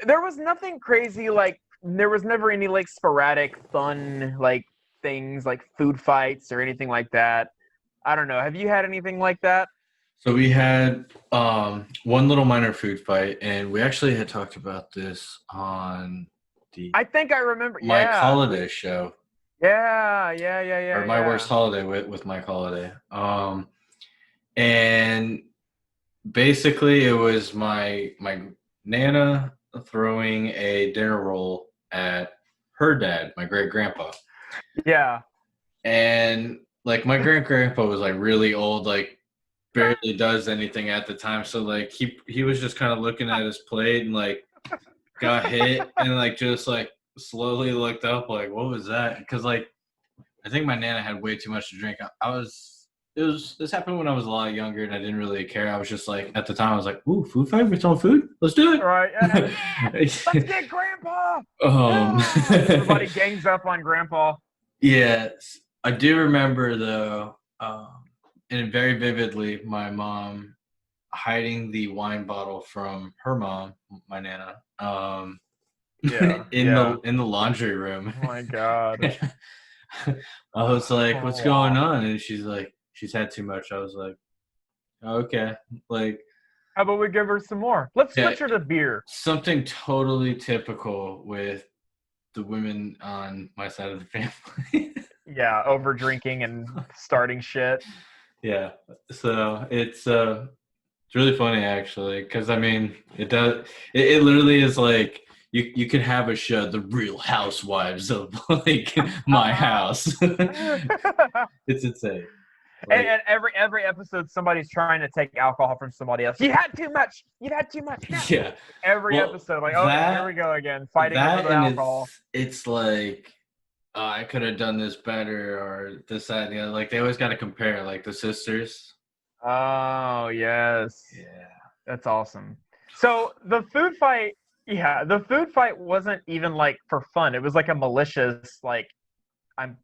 there was nothing crazy. Like, there was never any like sporadic fun like things like food fights or anything like that. I don't know. Have you had anything like that? So we had one little minor food fight, and we actually had talked about this on the I think I remember. Mike Yeah. Holiday show, Yeah. or My Worst Holiday with Mike Holiday. And basically it was my Nana throwing a dinner roll at her dad, my great grandpa. Yeah. And like my great grandpa was like really old, like barely does anything at the time. So like he was just kind of looking at his plate and like got hit and like just like slowly looked up like what was that? Because like I think my Nana had way too much to drink. This happened when I was a lot younger and I didn't really care. I was just like at the time I was like, ooh, food fight, we're throwing food? Let's do it. Right. Yeah. Let's get Grandpa. um Everybody gangs up on Grandpa. Yes. I do remember though, and very vividly, my mom hiding the wine bottle from her mom, my Nana, Yeah. in the laundry room. Oh my God. I was like, "What's Oh, going wow. on?" And she's like, "She's had too much." I was like, "Okay." Like How about we give her some more? Let's Yeah. switch her to beer. something totally typical with the women on my side of the family. Yeah, over drinking and starting shit. Yeah. So it's really funny actually, because I mean it literally is like you could have a show, The Real Housewives of like my house. It's insane. Like, And every episode, somebody's trying to take alcohol from somebody else. You had too much. You had too much. No. yeah. Every Well, episode, like, oh, that- here we go again, fighting that over the and alcohol. it's like I could have done this better or this, that, and the other. Like they always got to compare, like the sisters. Oh yes, Yeah. that's awesome. So the food fight, the food fight wasn't even like for fun. It was like a malicious, like, I'm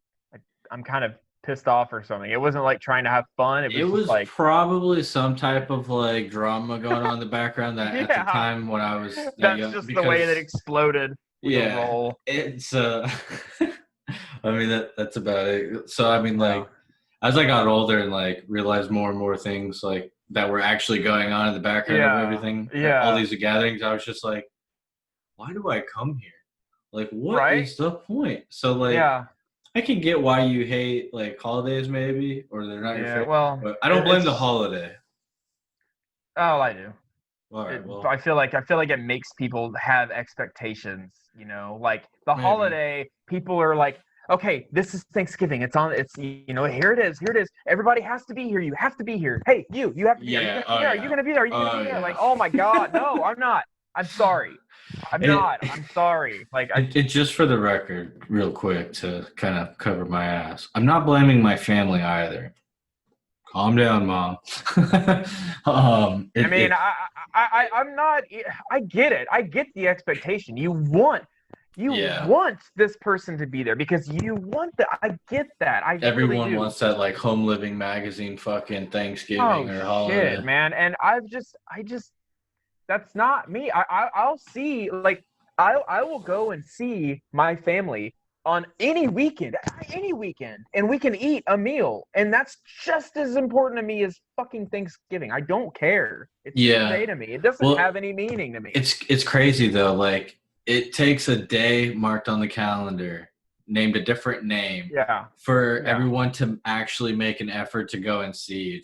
kind of pissed off or something. It wasn't like trying to have fun. It was, It just was like, probably some type of like drama going on in the background that at the Yeah. time when I was that that's young, just the way that exploded. With the yeah, roll. it's I mean that's about it. So I mean like as I got older and like realized more and more things like that were actually going on in the background of Yeah, everything, yeah. all these gatherings, I was just like, why do I come here? Like what is Right? the point? So like Yeah. I can get why you hate like holidays maybe or they're not your Yeah. favorite, Well, but I don't blame the it's- holiday. Oh, I do. All right, well, I feel like it makes people have expectations, you know, like the Maybe. holiday, people are like, okay, this is Thanksgiving. Here it is. Everybody has to be here. You have to be here. Hey, you have to be Yeah, here. Are you going to be there? Are you going to Oh, be there? yeah. Like, oh my God, no, I'm not. I'm sorry. I'm sorry. Like, it just for the record, real quick to kind of cover my ass. I'm not blaming my family either. Calm down, Mom. I'm not. I get it. I get the expectation. You want this person to be there because you want that. I get that. Everyone really do. wants that like Home Living magazine fucking Thanksgiving or holiday. Shit, man. And I just that's not me. I'll see, like, I will go and see my family on any weekend, and we can eat a meal, and that's just as important to me as fucking Thanksgiving. I don't care. It's just a day to me. It doesn't have any meaning to me. It's crazy though. Like it takes a day marked on the calendar, named a different name, for everyone to actually make an effort to go and see you.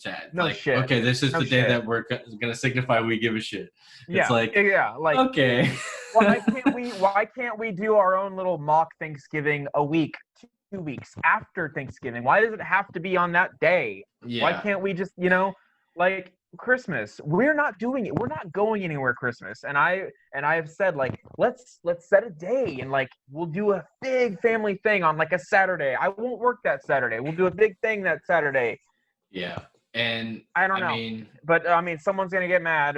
Okay, this is the day that we're gonna signify we give a shit. It's like okay. Why can't we do our own little mock Thanksgiving a week, 2 weeks after Thanksgiving? Why does it have to be on that day? Why can't we just, like Christmas? We're not doing it. We're not going anywhere Christmas. And I've said, like, let's set a day and like we'll do a big family thing on like a Saturday. I won't work that Saturday. We'll do a big thing that Saturday. Yeah. And I don't know. But someone's gonna get mad.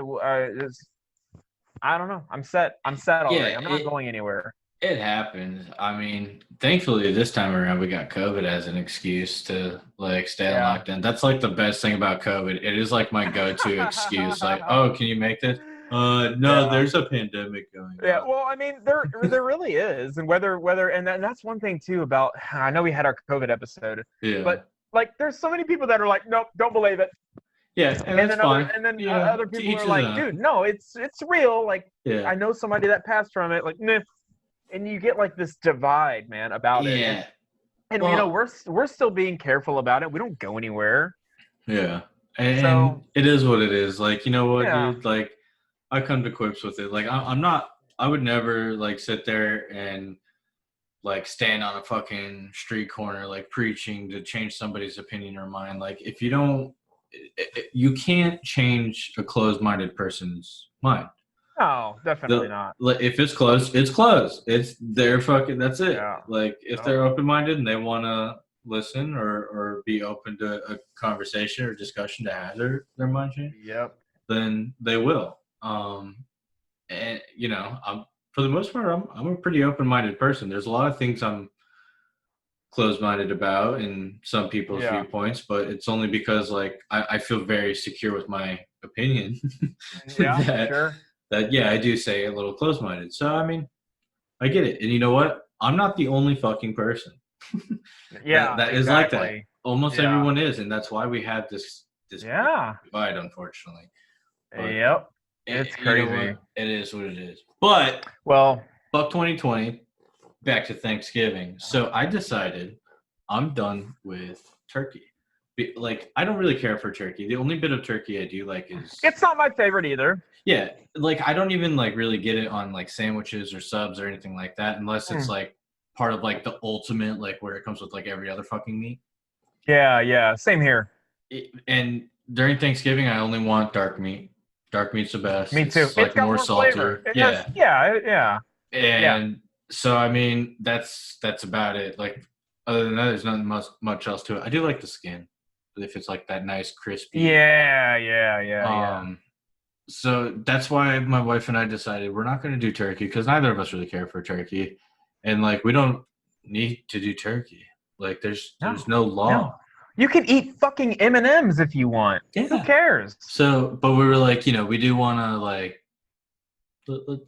I don't know. I'm set already. I'm not going anywhere. It happens. I mean, thankfully this time around we got COVID as an excuse to like stay on lockdown. That's like the best thing about COVID. It is like my go-to excuse. Like, oh, can you make this? No, there's a pandemic going on. Yeah, well, I mean, there really is, and and that's one thing too about. I know we had our COVID episode, but like, there's so many people that are like, nope, don't believe it. Yeah, and that's fine. Other people are like, dude, no, it's real. Like, I know somebody that passed from it. Like, nah. And you get like this divide, man, about it. And we're still being careful about it. We don't go anywhere. Yeah, and it is what it is. Like, you know what, dude? Like, I come to quips with it. Like, I would never like sit there and like stand on a fucking street corner like preaching to change somebody's opinion or mind. Like, if you don't. You can't change a closed-minded person's mind. No, definitely not. If it's closed, it's closed. It's their fucking. That's it. Yeah. Like if they're open-minded and they want to listen or be open to a conversation or discussion to have their mind change. Yep. Then they will. And I'm for the most part, I'm a pretty open-minded person. There's a lot of things I'm closed-minded about in some people's viewpoints, but it's only because like I feel very secure with my opinion. That I do say a little closed-minded. So I mean, I get it. And you know what? I'm not the only fucking person. that is like that. Almost everyone is, and that's why we have this divide, unfortunately. But it's crazy. You know, it is what it is. But Buck 2020. Back to Thanksgiving. So I decided I'm done with turkey. Like, I don't really care for turkey. The only bit of turkey I do like is... It's not my favorite either. Yeah. Like, I don't even, like, really get it on, like, sandwiches or subs or anything like that unless it's, like, part of, like, the ultimate, like, where it comes with, like, every other fucking meat. Yeah. Same here. And during Thanksgiving, I only want dark meat. Dark meat's the best. Me too. It's like, more salty. Yeah. And... So I mean, that's about it. Like, other than that, there's not much else to it. I do like the skin, if it's like that nice crispy. Yeah. So that's why my wife and I decided we're not going to do turkey because neither of us really care for turkey, and like we don't need to do turkey. Like there's no law. No. You can eat fucking M&Ms if you want. Yeah. Who cares? So, but we were like, we do want to like.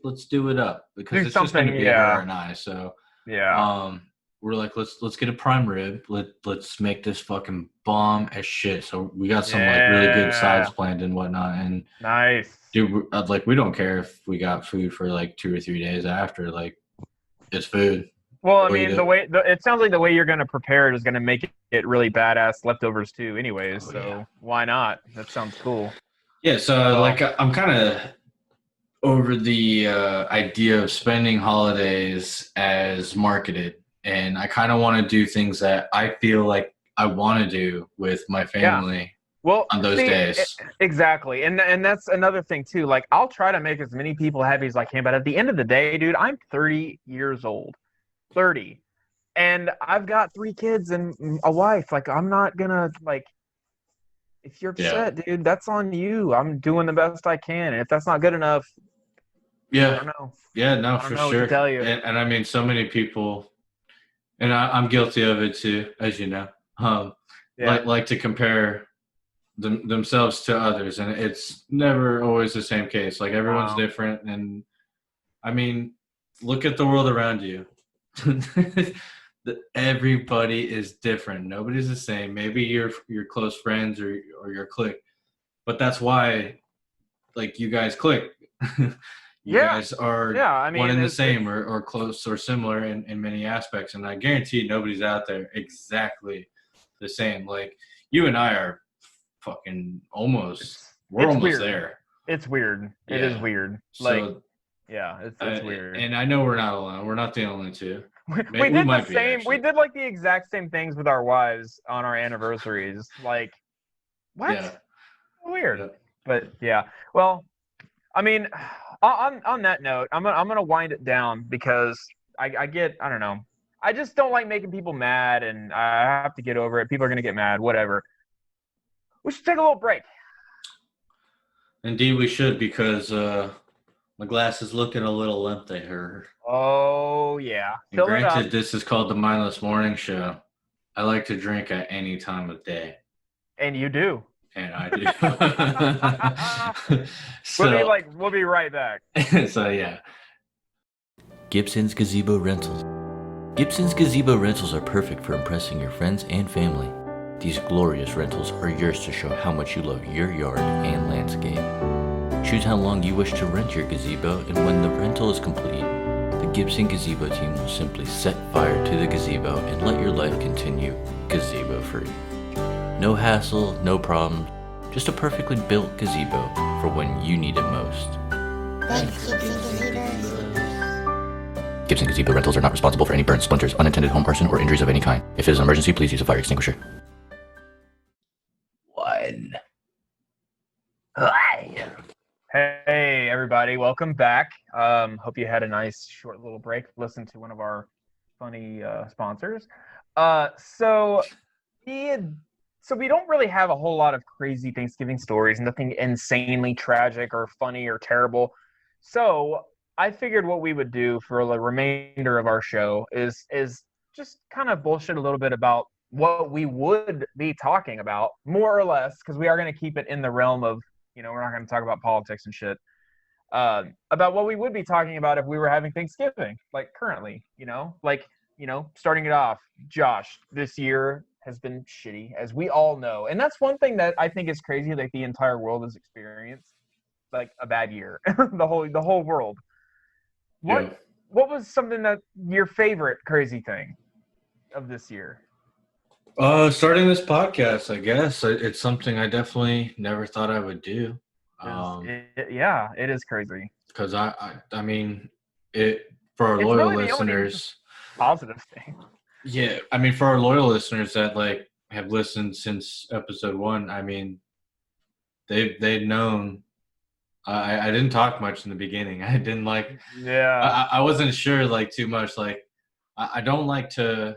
Let's do it up because it's just going to be her and I. So we're like, let's get a prime rib. Let's make this fucking bomb as shit. So we got some like really good sides planned and whatnot. And nice, dude. Like we don't care if we got food for like 2 or 3 days after. Like it's food. Well, I mean, it sounds like the way you're going to prepare it is going to make it really badass leftovers too. Anyways, why not? That sounds cool. Yeah. So like I'm kind of over the idea of spending holidays as marketed, and I kind of want to do things that I feel like I want to do with my family on those days. Exactly, and that's another thing too. Like, I'll try to make as many people happy as I can, but at the end of the day, dude, I'm 30 years old. 30. And I've got 3 kids and a wife. Like, I'm not gonna, like, if you're upset, dude, that's on you. I'm doing the best I can. And if that's not good enough, I don't know. Yeah, no, for sure. What to tell you. And I mean, so many people, and I'm guilty of it too, as you know, like to compare themselves to others. And it's never always the same case. Like, everyone's different. And I mean, look at the world around you. everybody is different. Nobody's the same. Maybe your close friends or your clique, but that's why, like, you guys click. You guys are one and the same or close or similar in many aspects, and I guarantee nobody's out there exactly the same. Like, you and I are fucking almost weird. there. It's weird. It is weird. So, it's weird. And I know we're not alone. We're not the only two. We did the same. We did like the exact same things with our wives on our anniversaries. Like, what? Yeah. Weird. Yeah. But yeah. Well, I mean, on that note, I'm gonna wind it down because I don't know. I just don't like making people mad, and I have to get over it. People are gonna get mad. Whatever. We should take a little break. Indeed, we should, because my glass is looking a little empty here. Oh, yeah. And granted, this is called the Mindless Morning Show. I like to drink at any time of day. And you do. And I do. We'll be right back. So, yeah. Gibson's Gazebo Rentals. Gibson's Gazebo Rentals are perfect for impressing your friends and family. These glorious rentals are yours to show how much you love your yard and landscape. Choose how long you wish to rent your gazebo, and when the rental is complete, the Gibson Gazebo team will simply set fire to the gazebo and let your life continue gazebo free. No hassle, no problems, just a perfectly built gazebo for when you need it most. Thanks, Gibson Gazebo. Gibson Gazebo Rentals are not responsible for any burns, splinters, unintended home arson, or injuries of any kind. If it is an emergency, please use a fire extinguisher. Hey, everybody. Welcome back. Hope you had a nice short little break. Listen to one of our funny sponsors. So we don't really have a whole lot of crazy Thanksgiving stories, nothing insanely tragic or funny or terrible. So I figured what we would do for the remainder of our show is just kind of bullshit a little bit about what we would be talking about, more or less, because we are going to keep it in the realm of, we're not going to talk about politics and shit, about what we would be talking about if we were having Thanksgiving, like currently, starting it off. Josh, this year has been shitty, as we all know. And that's one thing that I think is crazy, like the entire world has experienced, like a bad year, the whole world. What was something that your favorite crazy thing of this year? Starting this podcast, I guess. It's something I definitely never thought I would do. It is crazy. Because I mean, for our loyal listeners, positive thing. Yeah, I mean, for our loyal listeners that like have listened since episode 1, I mean, they've known. I didn't talk much in the beginning. I didn't like. Yeah. I wasn't sure like too much. Like, I don't like to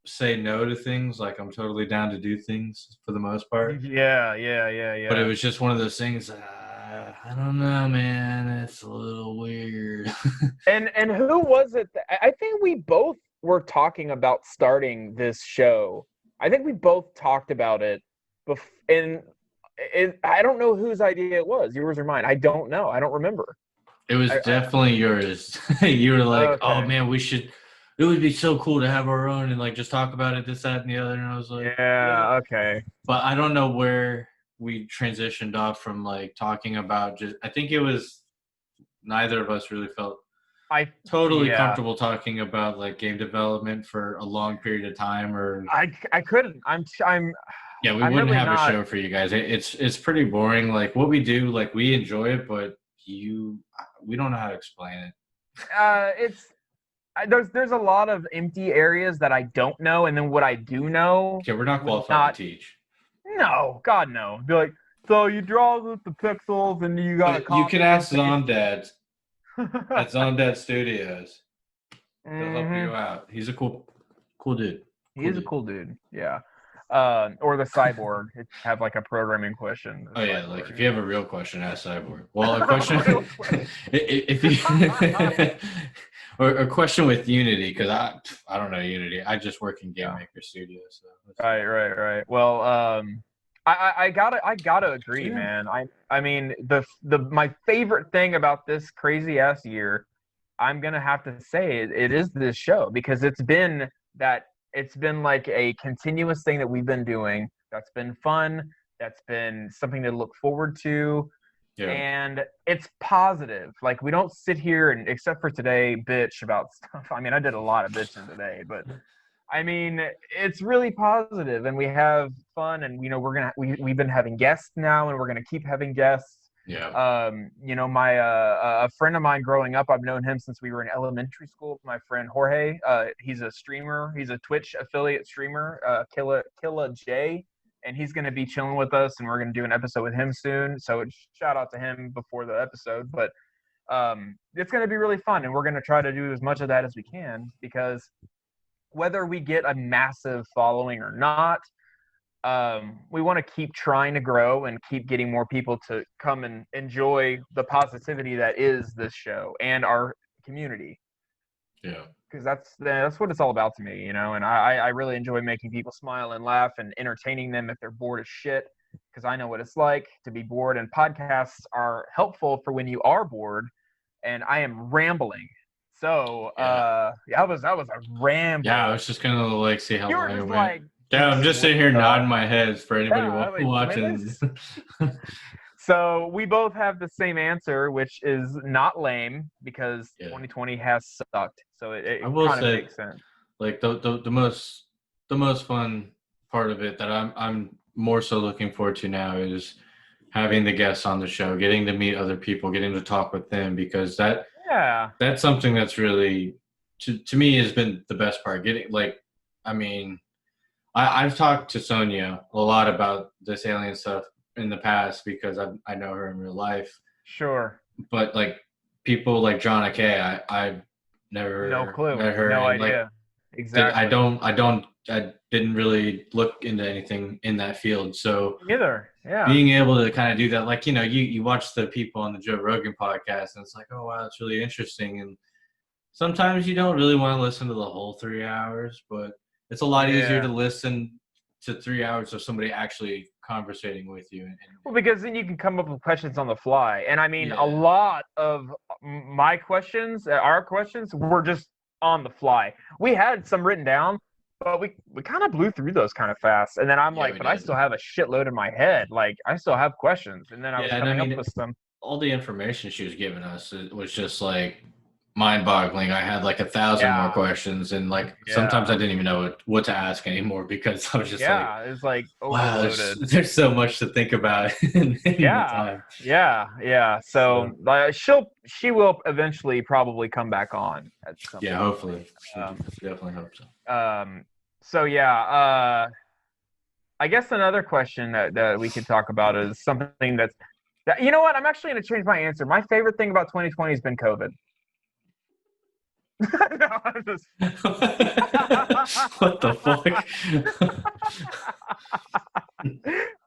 say no to things. Like, I'm totally down to do things for the most part. Yeah. But it was just one of those things. I don't know, man. It's a little weird. and who was it? I think we both were talking about starting this show. I think we both talked about it. I don't know whose idea it was, yours or mine. I don't know. I don't remember. It was definitely yours. You were like, okay. Oh man, it would be so cool to have our own and like just talk about it, this, that, and the other. And I was like, yeah, okay. But I don't know where we transitioned off from, like talking about I think it was neither of us really felt totally comfortable talking about like game development for a long period of time, or I couldn't. Yeah, we wouldn't have a show for you guys. It's pretty boring. Like what we do, like we enjoy it, but we don't know how to explain it. There's a lot of empty areas that I don't know, and then what I do know. Okay, we're not qualified to teach. No, God no. Be like, so you draw with the pixels, and you got. You can ask Zomdad at Zomdad Studios. They'll help you out. He's a cool dude. He is a cool dude. Yeah. Or the Cyborg, have like a programming question. Oh yeah, like if you have a real question, ask Cyborg. Well, a question if you or a question with Unity, because I don't know Unity. I just work in Game Maker Studio. So right. Well, I gotta agree, man. I mean my favorite thing about this crazy ass year, I'm gonna have to say it is this show, because it's been that it's been like a continuous thing that we've been doing. That's been fun. That's been something to look forward to. Yeah. And it's positive. Like, we don't sit here and, except for today, bitch about stuff. I mean, I did a lot of bitching today, but I mean, it's really positive, and we have fun, and we've been having guests now, and we're gonna keep having guests. Yeah. My a friend of mine growing up, I've known him since we were in elementary school. My friend Jorge, he's a streamer. He's a Twitch affiliate streamer, Killa J, and he's gonna be chilling with us, and we're gonna do an episode with him soon. So shout out to him before the episode, but it's gonna be really fun, and we're gonna try to do as much of that as we can, because whether we get a massive following or not, we want to keep trying to grow and keep getting more people to come and enjoy the positivity that is this show and our community. Yeah. Because that's what it's all about to me, and I really enjoy making people smile and laugh and entertaining them if they're bored as shit, because I know what it's like to be bored, and podcasts are helpful for when you are bored, and I am rambling. So that was a ramble. Yeah, I was just gonna like see how You long were it just went. like, Yeah, I'm just sitting here nodding my head for anybody like, watching. So we both have the same answer, which is not lame, because 2020 has sucked. So it kind of makes sense. Like the most fun part of it that I'm more so looking forward to now is having the guests on the show, getting to meet other people, getting to talk with them, because that's something that's really to me has been the best part. I've talked to Sonia a lot about this alien stuff in the past because I know her in real life. Sure. But like people like John Kay, I've never no clue, met her. No and, idea. Exactly. I didn't really look into anything in that field. So either. Yeah. Being able to kind of do that, like, you watch the people on the Joe Rogan podcast and it's like, oh wow, that's really interesting. And sometimes you don't really want to listen to the whole 3 hours, but it's a lot easier to listen to 3 hours of somebody actually conversating with you. Well, because then you can come up with questions on the fly. And I mean, a lot of my questions, our questions, were just on the fly. We had some written down, but we kind of blew through those kind of fast. And then I'm I still have a shitload in my head. Like, I still have questions. And then I was coming up with some. All the information she was giving us, it was just like mind-boggling. I had like 1,000 more questions, and like sometimes I didn't even know what to ask anymore because I was just it's like overloaded. Wow, there's so much to think about in the time. So she will eventually probably come back on at some point. Hopefully. Definitely hope so. I guess another question that we could talk about is something that you know what, I'm actually going to change my answer. My favorite thing about 2020 has been COVID. No, I'm just... What the fuck?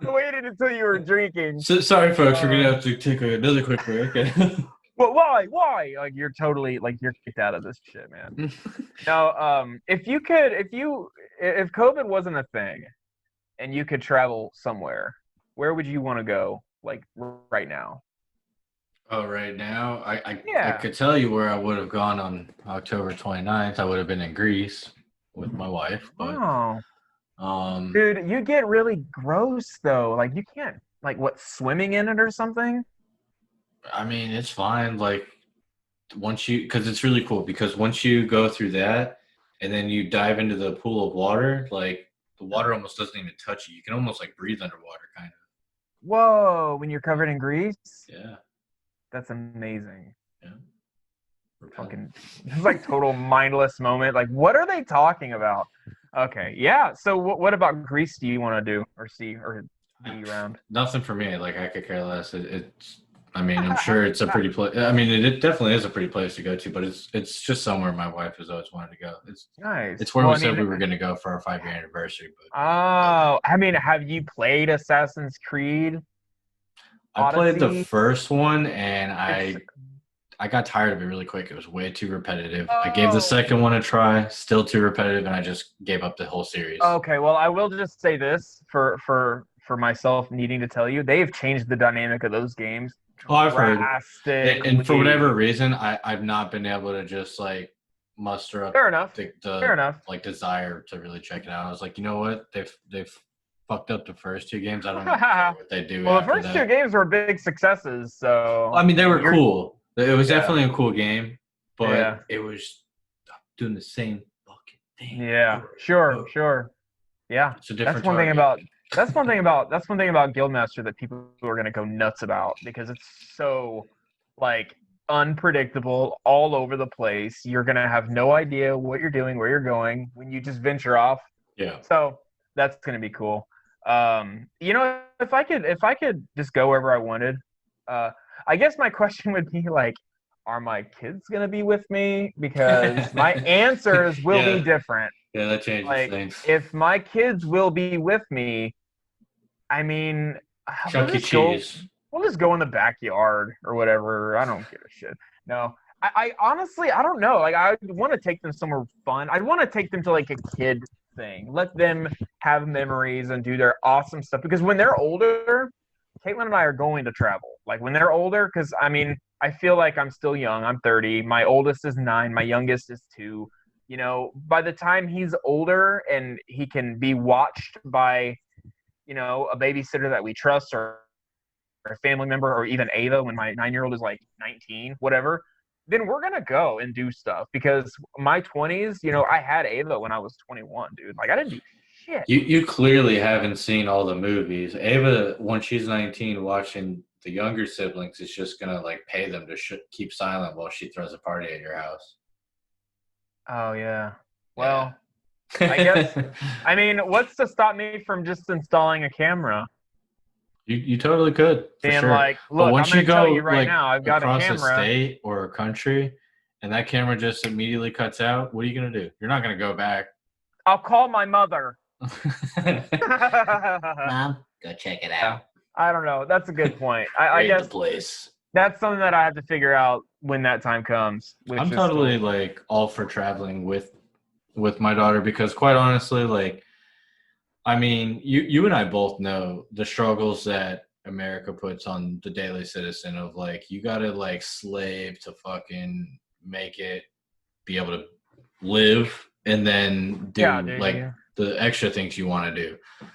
I waited until you were drinking. So, sorry, folks. We're gonna have to take another quick break. Well, why? Like, you're totally you're kicked out of this shit, man. No, if COVID wasn't a thing, and you could travel somewhere, where would you want to go? Like right now? Oh, right now? I could tell you where I would have gone on October 29th. I would have been in Greece with my wife. But, dude, you get really gross, though. Like, you can't, swimming in it or something? I mean, it's fine. Like, because it's really cool. Because once you go through that, and then you dive into the pool of water, like, the water almost doesn't even touch you. You can almost, breathe underwater, kind of. Whoa, when you're covered in grease? Yeah. That's amazing. Yeah. This is total mindless moment. Like, what are they talking about? Okay, yeah. So what about Greece do you want to do or see or be around? Nothing for me. Like, I could care less. I'm sure it's a pretty place. I mean, it definitely is a pretty place to go to, but it's just somewhere my wife has always wanted to go. It's nice. It's where we said we were going to go for our 5-year anniversary. But, I mean, have you played Assassin's Creed? I played the first one, and I got tired of it really quick. It was way too repetitive. I gave the second one a try, still too repetitive, and I just gave up the whole series. Okay, well, I will just say this for myself needing to tell you, they've changed the dynamic of those games. Oh, I've heard. And for whatever reason, I've not been able to just muster up Fair enough. the Fair enough. like desire to really check it out. I was like, you know what? They've fucked up the first 2 games. I don't know what they do Well, the after first that. 2 games were big successes, so I mean, they were you're- cool. It was Yeah. definitely a cool game, but Yeah. it was doing the same fucking thing. Yeah, over and sure. over. Yeah, It's a different that's one thing target. that's one thing about Guildmaster that people are gonna go nuts about because it's so like unpredictable, all over the place. You're gonna have no idea what you're doing, where you're going when you just venture off. Yeah. So that's gonna be cool. If I could just go wherever I wanted, I guess my question would be like, are my kids gonna be with me? Because my answers will Yeah. be different. Yeah, that changes Like, things. if my kids will be with me, I mean, Chuck E. Cheese. we'll just go in the backyard or whatever. I don't give a shit. No, I honestly, I don't know. Like, I want to take them somewhere fun. I want to take them to like a kid thing. Let them have memories and do their awesome stuff. Because when they're older, Caitlin and I are going to travel. Like, when they're older, because I mean, I feel like I'm still young. I'm 30. My oldest is 9. My youngest is 2. By the time he's older and he can be watched by, a babysitter that we trust or a family member or even Ava when my 9-year-old is like 19, whatever, then we're going to go and do stuff because my 20s, I had Ava when I was 21, dude. Like, I didn't do shit. You clearly haven't seen all the movies. Ava, when she's 19, watching the younger siblings, is just going to like pay them to keep silent while she throws a party at your house. Oh, yeah. Well, I guess, I mean, what's to stop me from just installing a camera? You totally could, for And sure. like, But look, I'm once going you to tell go you right like now, I've got a across a camera. state or a country, and that camera just immediately cuts out, what are you going to do? You're not going to go back. I'll call my mother. Mom, go check it out. I don't know. That's a good point. I Raid guess the place. that's something that I have to figure out when that time comes. I'm totally like all for traveling with my daughter because quite honestly, like, I mean, you and I both know the struggles that America puts on the daily citizen of like, you got to like slave to fucking make it, be able to live and then do the extra things you want to do. Yeah.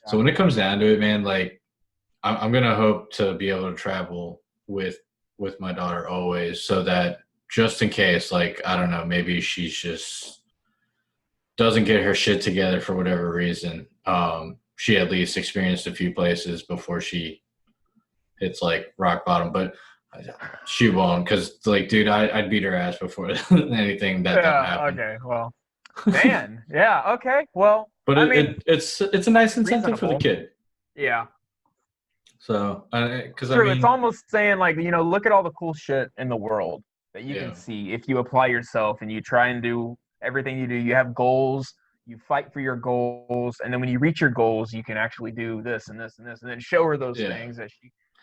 So when it comes down to it, man, like I'm going to hope to be able to travel with my daughter always so that just in case, like, I don't know, maybe she's just doesn't get her shit together for whatever reason. She at least experienced a few places before she hits like rock bottom, but she won't because like, dude, I'd beat her ass before anything that happened. Okay, well, man, yeah, okay, well, but it's a nice incentive for the kid. Yeah. So, because true, it's almost saying like, look at all the cool shit in the world that you can see if you apply yourself and you try and do everything you do. You have goals, you fight for your goals, and then when you reach your goals, you can actually do this and this and this, and then show her those things.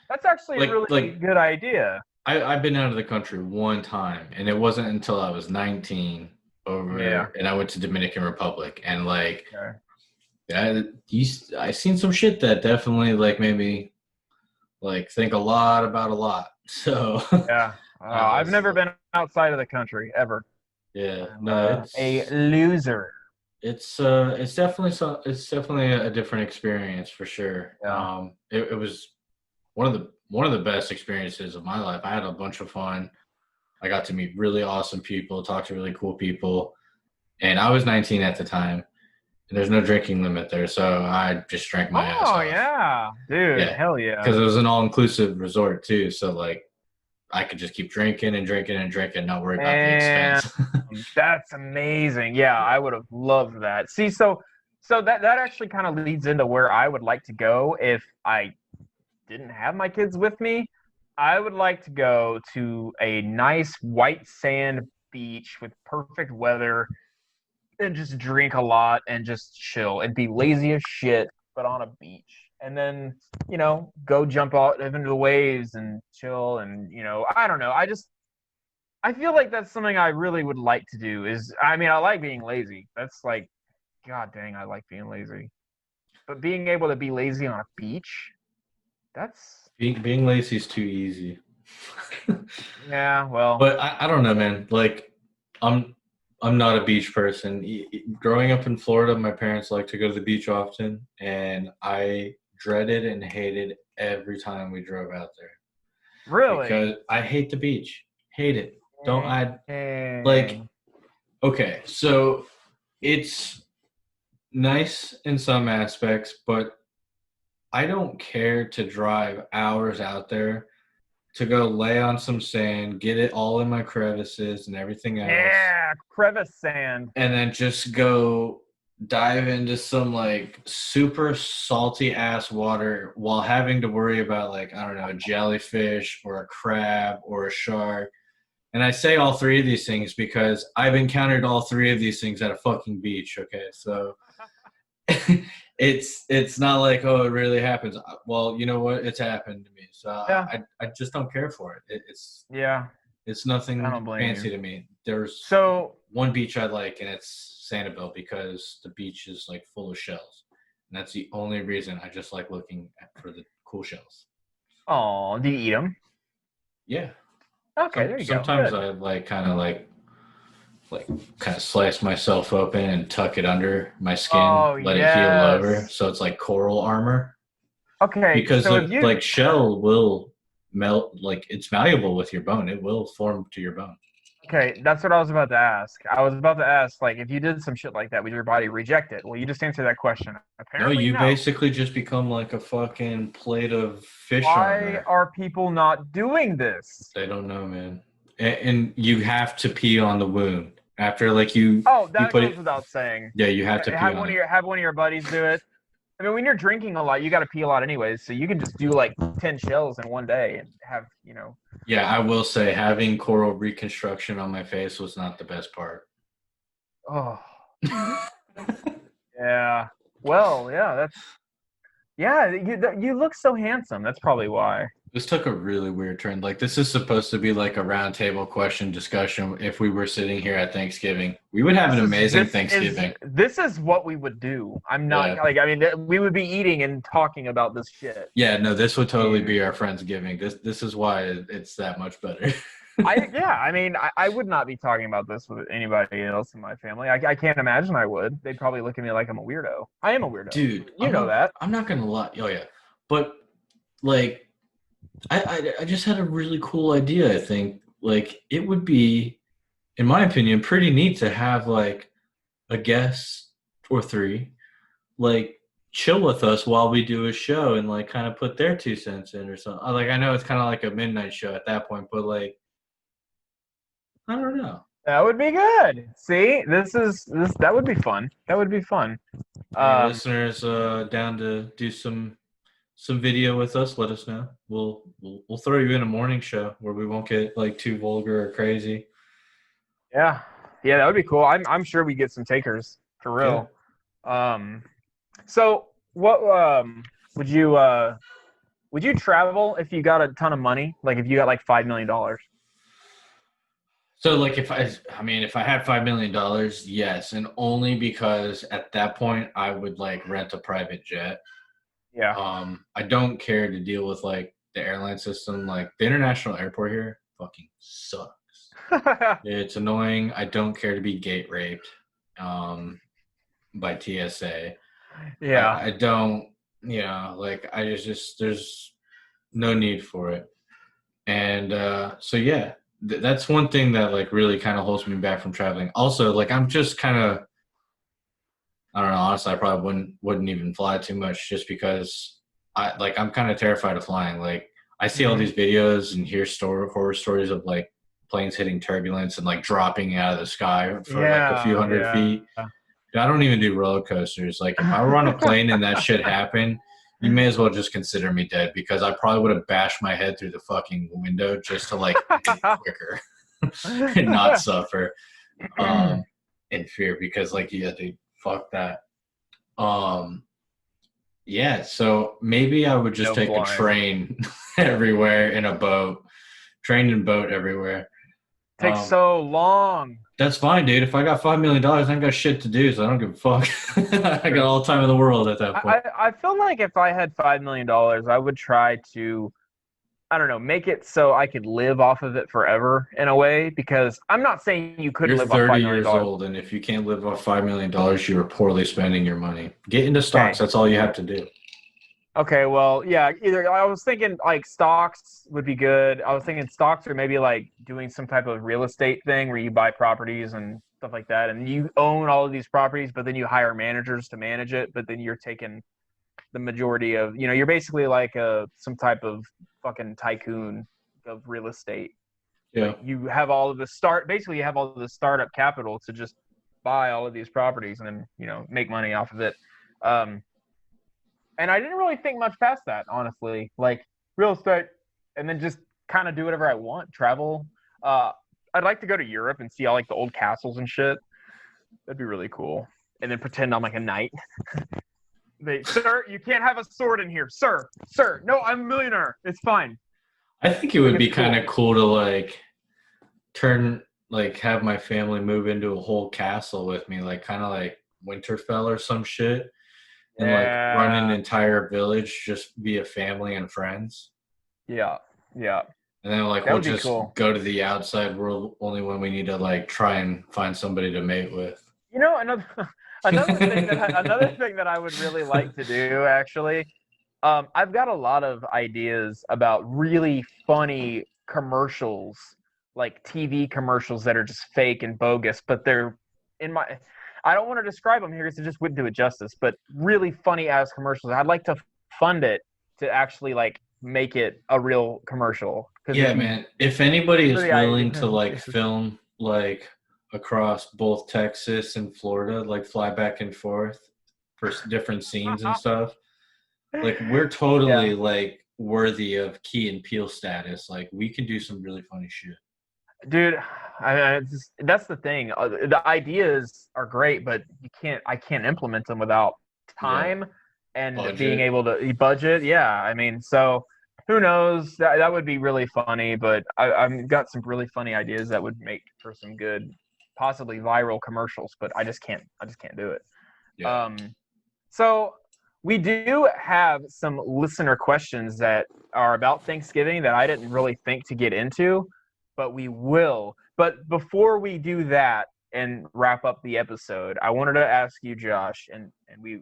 That's actually a really good idea. I've been out of the country one time, and it wasn't until I was 19 and I went to Dominican Republic, and like, I seen some shit that definitely like made me like think a lot about a lot. So I've never been outside of the country ever. Yeah, no, it's a loser. It's definitely a different experience for sure. Yeah. It was one of the best experiences of my life. I had a bunch of fun. I got to meet really awesome people, talk to really cool people, and I was 19 at the time. And there's no drinking limit there, so I just drank my ass off. Oh yeah, dude, hell yeah! Because it was an all-inclusive resort too, so like I could just keep drinking and drinking and drinking, not worry about the expense. That's amazing. Yeah, I would have loved that. See, so that actually kind of leads into where I would like to go if I didn't have my kids with me. I would like to go to a nice white sand beach with perfect weather and just drink a lot and just chill and be lazy as shit, but on a beach. And then, go jump out into the waves and chill. And, I don't know. I feel like that's something I really would like to do I like being lazy. That's like, God dang, I like being lazy. But being able to be lazy on a beach, that's... Being lazy is too easy. Yeah, well... But I don't know, man. Like, I'm not a beach person. Growing up in Florida, my parents like to go to the beach often, and I dreaded and hated every time we drove out there Really? because I hate the beach. Hate it. Don't I like Dang. okay, so it's nice in some aspects, but I don't care to drive hours out there to go lay on some sand, get it all in my crevices and everything else, Yeah, crevice sand. and then just go dive into some like super salty ass water while having to worry about like, I don't know, a jellyfish or a crab or a shark. And I say all three of these things because I've encountered all three of these things at a fucking beach. Okay, so it's not like, oh, it really happens. Well, you know what? It's happened to me, so Yeah. I just don't care for it. Yeah. It's nothing I don't blame fancy you. to me. There's So, one beach I like, and it's Sanibel because the beach is like full of shells, and that's the only reason I just like looking for the cool shells. oh, do you eat them? Yeah. Okay, there you go. Sometimes Good. I like kind of slice myself open and tuck it under my skin, Oh, let it heal over, yes. so it's like coral armor. Okay, Because so if you like shell will melt, like it's malleable with your bone. It will form to your bone. okay, that's what I was about to ask. I was about to ask, like, if you did some shit like that, would your body reject it? Well, you just answered that question. No, Apparently, you no. basically just become like a fucking plate of fish Why armor. are people not doing this? They don't know, man. And you have to pee on the wound after, like you. Oh, you that put goes it. without saying. Yeah, you have to pee Have on one of it. your buddies do it. I mean, when you're drinking a lot, you got to pee a lot anyways. So you can just do like 10 shells in one day and have, Yeah, I will say having coral reconstruction on my face was not the best part. Oh, yeah. Well, yeah. You look so handsome. That's probably why. This took a really weird turn. Like, this is supposed to be like a roundtable question discussion. If we were sitting here at Thanksgiving, we would have an amazing Thanksgiving. This is what we would do. I'm not Yeah. like, I mean, we would be eating and talking about this shit. Yeah, no, this would totally be our Friendsgiving. This is why it's that much better. I mean, I would not be talking about this with anybody else in my family. I can't imagine I would. They'd probably look at me like I'm a weirdo. I am a weirdo. Dude, you know that. I'm not gonna lie. Oh yeah, but like, I just had a really cool idea. I think like it would be, in my opinion, pretty neat to have like a guest or three, like chill with us while we do a show and like kind of put their 2 cents in or something. Like I know it's kind of like a midnight show at that point, but like I don't know. That would be good. See, that would be fun. That would be fun. Any listeners down to do some video with us, let us know. We'll throw you in a morning show where we won't get like too vulgar or crazy. Yeah, that would be cool. I'm sure we get some takers for real. Yeah. So what would you travel if you got a ton of money? Like if you got like $5 million? So like if I had $5 million, yes, and only because at that point I would like rent a private jet. Yeah. I don't care to deal with like the airline system. Like the international airport here fucking sucks. It's annoying. I don't care to be gate raped by TSA. Yeah. I don't, like I just there's no need for it. And so yeah, that's one thing that like really kind of holds me back from traveling. Also, like I'm just kind of, I don't know, honestly, I probably wouldn't even fly too much just because I'm kind of terrified of flying. Like I see all these videos and hear horror stories of like planes hitting turbulence and like dropping out of the sky for like a few hundred feet. Dude, I don't even do roller coasters. Like if I were on a plane and that shit happened, you may as well just consider me dead because I probably would have bashed my head through the fucking window just to like get quicker and not suffer in fear because like yeah, dude, fuck that. Yeah, so maybe I would just take a train everywhere in a boat. Train and boat everywhere. Takes so long. That's fine, dude. If I got $5 million, I ain't got shit to do, so I don't give a fuck. I got all the time in the world at that point. I feel like if I had $5 million, I would try to. I don't know, make it so I could live off of it forever in a way, because I'm not saying you couldn't You're live off $5 30 million. years old, and if you can't live off $5 million, you are poorly spending your money. Get into stocks. Okay. That's all you have to do. Okay, well, yeah, either I was thinking like stocks would be good. I was thinking stocks, or maybe like doing some type of real estate thing where you buy properties and stuff like that, and you own all of these properties, but then you hire managers to manage it, but then you're taking the majority of, you're basically like some type of fucking tycoon of real estate. Yeah. Like you have all of the basically you have all of the startup capital to just buy all of these properties and then, make money off of it. And I didn't really think much past that, honestly. Like real estate, and then just kind of do whatever I want. Travel. I'd like to go to Europe and see all like the old castles and shit. That'd be really cool. And then pretend I'm like a knight. Sir, you can't have a sword in here, sir. No, I'm a millionaire. It's fine. I think it would be kind of cool to like have my family move into a whole castle with me, like kind of like Winterfell or some shit. And like run an entire village just via family and friends. Yeah. And then like we'll just go to the outside world only when we need to like try and find somebody to mate with. Another thing that I would really like to do, actually, I've got a lot of ideas about really funny commercials, like TV commercials that are just fake and bogus, but they're I don't want to describe them here because it just wouldn't do it justice, but really funny ass commercials. I'd like to fund it to actually like make it a real commercial. Yeah, man. If anybody is willing to like film like across both Texas and Florida, like fly back and forth for different scenes and stuff, like we're totally like worthy of Key and Peele status. Like we can do some really funny shit. Dude, that's the thing. The ideas are great, but I can't implement them without time and being able to budget. Yeah, I mean, so who knows? That would be really funny, but I've got some really funny ideas that would make for some good, possibly viral commercials. But I just can't do it. Yeah. So we do have some listener questions that are about Thanksgiving that I didn't really think to get into. But we will. But before we do that and wrap up the episode, I wanted to ask you, Josh, and we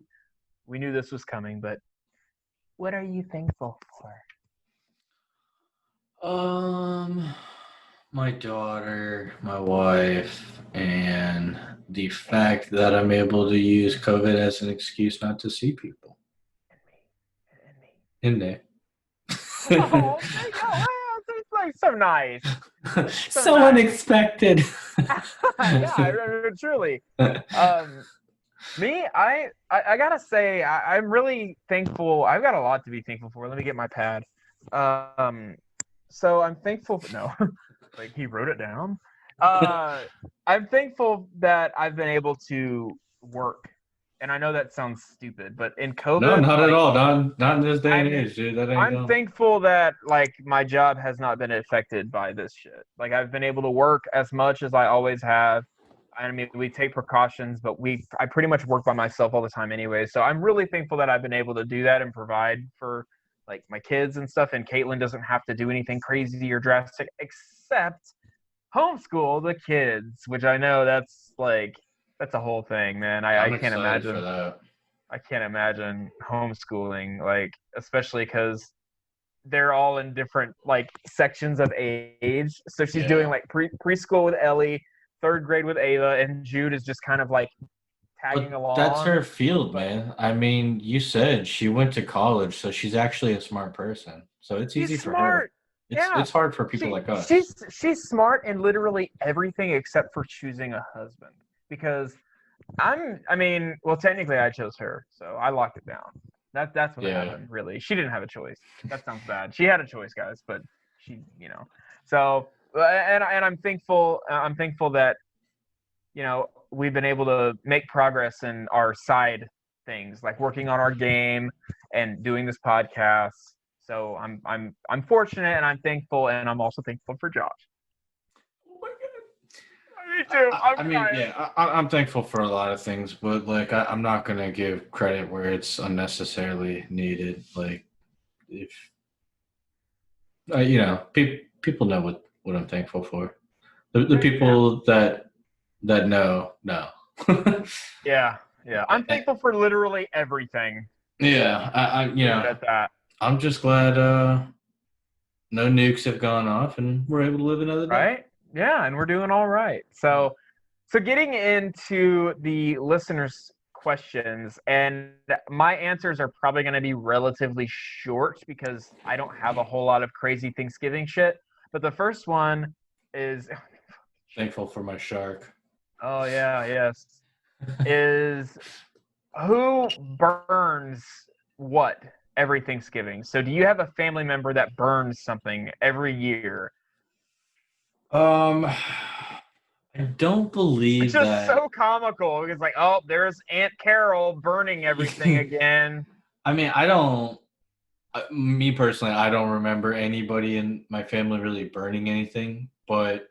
knew this was coming, but what are you thankful for? My daughter, my wife, and the fact that I'm able to use COVID as an excuse not to see people. And me. Oh, like so nice. So nice. Unexpected. Yeah, truly. Me, I gotta say, I'm really thankful. I've got a lot to be thankful for. Let me get my pad. So I'm thankful. No, like he wrote it down. I'm thankful that I've been able to work. And I know that sounds stupid, but in COVID, no, not at all. Not in this day and age, dude. That ain't I'm thankful that like my job has not been affected by this shit. Like I've been able to work as much as I always have. I mean, we take precautions, but I pretty much work by myself all the time anyway. So I'm really thankful that I've been able to do that and provide for like my kids and stuff. And Caitlin doesn't have to do anything crazy or drastic except homeschool the kids, which I know that's a whole thing, man. I can't imagine. For that. I can't imagine homeschooling, like especially because they're all in different like sections of age. So she's doing like preschool with Ellie, 3rd grade with Ava, and Jude is just kind of like tagging along. That's her field, man. I mean, you said she went to college, so she's actually a smart person. So it's easy for her. It's hard for people like us. She's smart in literally everything except for choosing a husband. Because technically I chose her, so I locked it down. That's what happened, really. She didn't have a choice. That sounds bad. She had a choice, guys, but she, So, and I'm thankful that, we've been able to make progress in our side things, like working on our game and doing this podcast. So I'm fortunate and I'm thankful, and I'm also thankful for Josh. Me too. I'm thankful for a lot of things, but like I'm not gonna give credit where it's unnecessarily needed. Like if People know what I'm thankful for. The people that know. Yeah, yeah. I'm thankful for literally everything. Yeah, Leave it at that. I'm just glad no nukes have gone off and we're able to live another day. Right? Yeah, and we're doing all right. So getting into the listeners' questions, and my answers are probably going to be relatively short because I don't have a whole lot of crazy Thanksgiving shit. But the first one is, Thankful for my shark. oh yeah, yes, is who burns what every Thanksgiving? So do you have a family member that burns something every year? I don't believe It's just that. so comical. It's like, oh, there's Aunt Carol burning everything again. I mean, I don't. Me personally, I don't remember anybody in my family really burning anything. But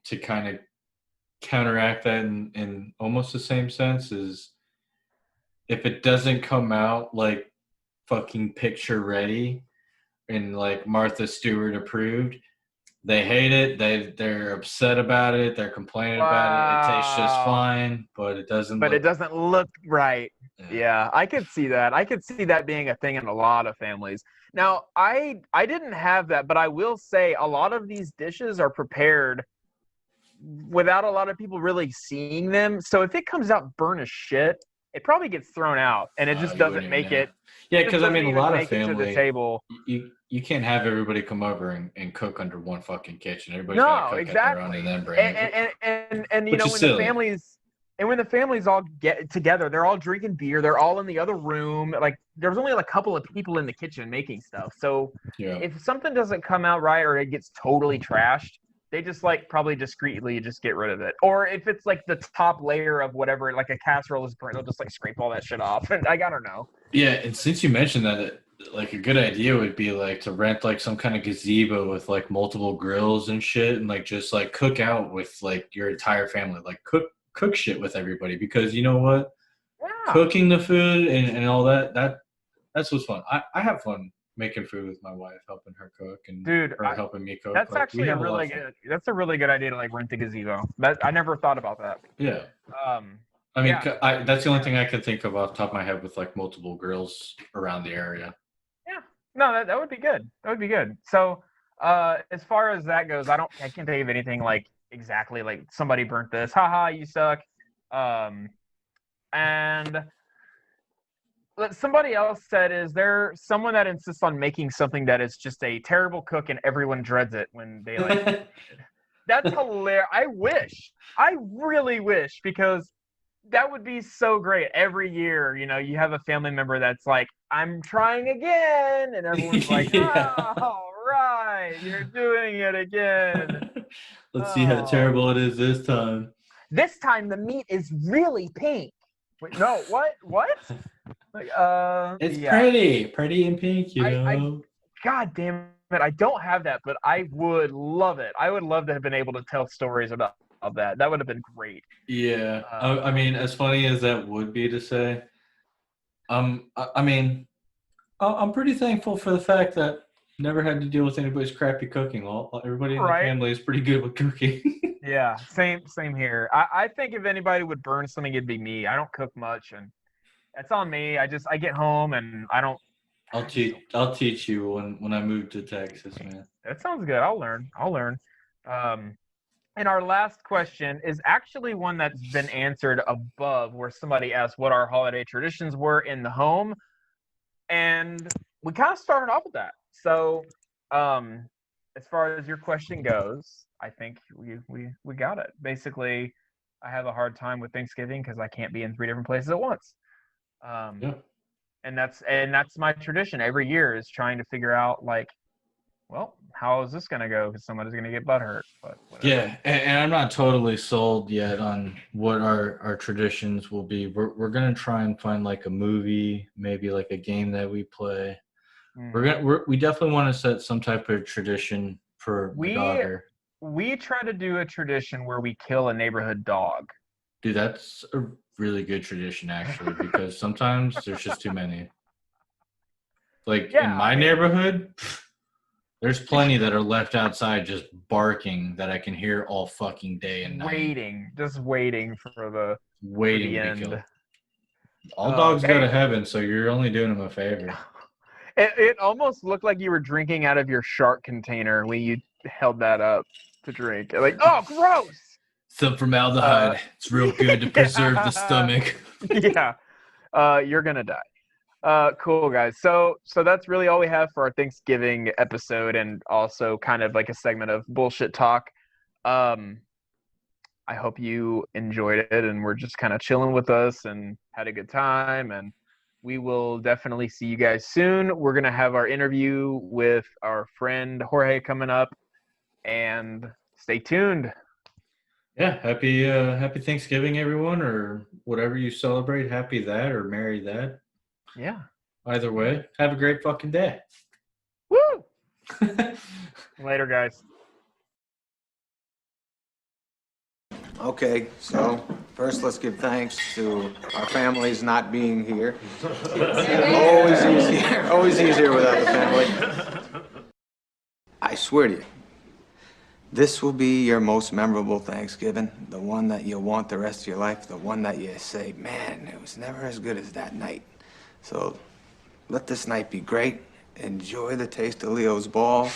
to kind of counteract that in almost the same sense is if it doesn't come out like fucking picture ready and like Martha Stewart approved, they hate it. They're upset about it. They're complaining about it. It tastes just fine, but it doesn't. But it doesn't look right. Yeah, I could see that. I could see that being a thing in a lot of families. Now, I didn't have that, but I will say a lot of these dishes are prepared without a lot of people really seeing them. So if it comes out burnt as shit, it probably gets thrown out, and it just doesn't make it. Yeah, because I mean, a lot of family to the table. You can't have everybody come over and cook under one fucking kitchen. Everybody's No, got to cook exactly. at their own and then bring it. And you know when the families all get together, they're all drinking beer. They're all in the other room. Like there's only like a couple of people in the kitchen making stuff. So if something doesn't come out right or it gets totally trashed, they just like probably discreetly just get rid of it. Or if it's like the top layer of whatever, like a casserole is burnt, they'll just like scrape all that shit off. And I don't know. Yeah, and since you mentioned that, like a good idea would be like to rent like some kind of gazebo with like multiple grills and shit, and like just like cook out with like your entire family, like cook shit with everybody, because you know what, cooking the food and all that's what's fun. I have fun making food with my wife, helping her cook and her helping me cook. That's like, actually a really good. That's a really good idea to like rent a gazebo. I never thought about that. Yeah. I mean, that's the only thing I can think of off the top of my head with like multiple grills around the area. Yeah. No, that would be good. That would be good. So, as far as that goes, I can't think of anything like exactly like somebody burnt this. Haha, you suck. And somebody else said, is there someone that insists on making something that is just a terrible cook and everyone dreads it when they like That's hilarious. I really wish, because that would be so great. Every year, you know, you have a family member that's like, I'm trying again, and everyone's like, all right, you're doing it again. Let's see how terrible it is this time. This time the meat is really pink. Wait, no, what? Like, it's pretty and pink, you know. God damn it, I don't have that, but I would love it. I would love to have been able to tell stories about that. That would have been great. Yeah, I mean, as funny as that would be to say, I mean, I'm pretty thankful for the fact that never had to deal with anybody's crappy cooking. Everybody in the family is pretty good with cooking. Yeah, same here. I think if anybody would burn something, it'd be me. I don't cook much, and that's on me. I get home and I don't. I'll teach you when I move to Texas, man. That sounds good. I'll learn. And our last question is actually one that's been answered above, where somebody asked what our holiday traditions were in the home, and we kind of started off with that. So, as far as your question goes, I think we got it. Basically, I have a hard time with Thanksgiving because I can't be in 3 different places at once. Yeah. And that's my tradition every year, is trying to figure out like, well, how is this going to go? Because somebody's going to get butthurt. But whatever. Yeah, and I'm not totally sold yet on what our traditions will be. We're going to try and find like a movie, maybe like a game that we play. We definitely want to set some type of tradition for my daughter. We try to do a tradition where we kill a neighborhood dog. Dude, that's a really good tradition, actually, because sometimes there's just too many. Like in my neighborhood, There's plenty that are left outside just barking that I can hear all fucking day and night. Just waiting for the Waiting for to the be killed. end. All dogs go hey. to heaven, so you're only doing them a favor. It almost looked like you were drinking out of your shark container when you held that up to drink. Like, oh, gross! Some formaldehyde. It's real good to preserve the stomach. Yeah. You're gonna die. Cool, guys. So that's really all we have for our Thanksgiving episode, and also kind of like a segment of bullshit talk. I hope you enjoyed it and were just kind of chilling with us and had a good time. And we will definitely see you guys soon. We're gonna have our interview with our friend Jorge coming up, and stay tuned. Yeah, happy Thanksgiving, everyone, or whatever you celebrate. Happy that or merry that. Yeah. Either way, have a great fucking day. Woo! Later, guys. Okay, so first let's give thanks to our families not being here. Always easier without the family. I swear to you, this will be your most memorable Thanksgiving, the one that you'll want the rest of your life, the one that you say, man, it was never as good as that night. So let this night be great. Enjoy the taste of Leo's ball.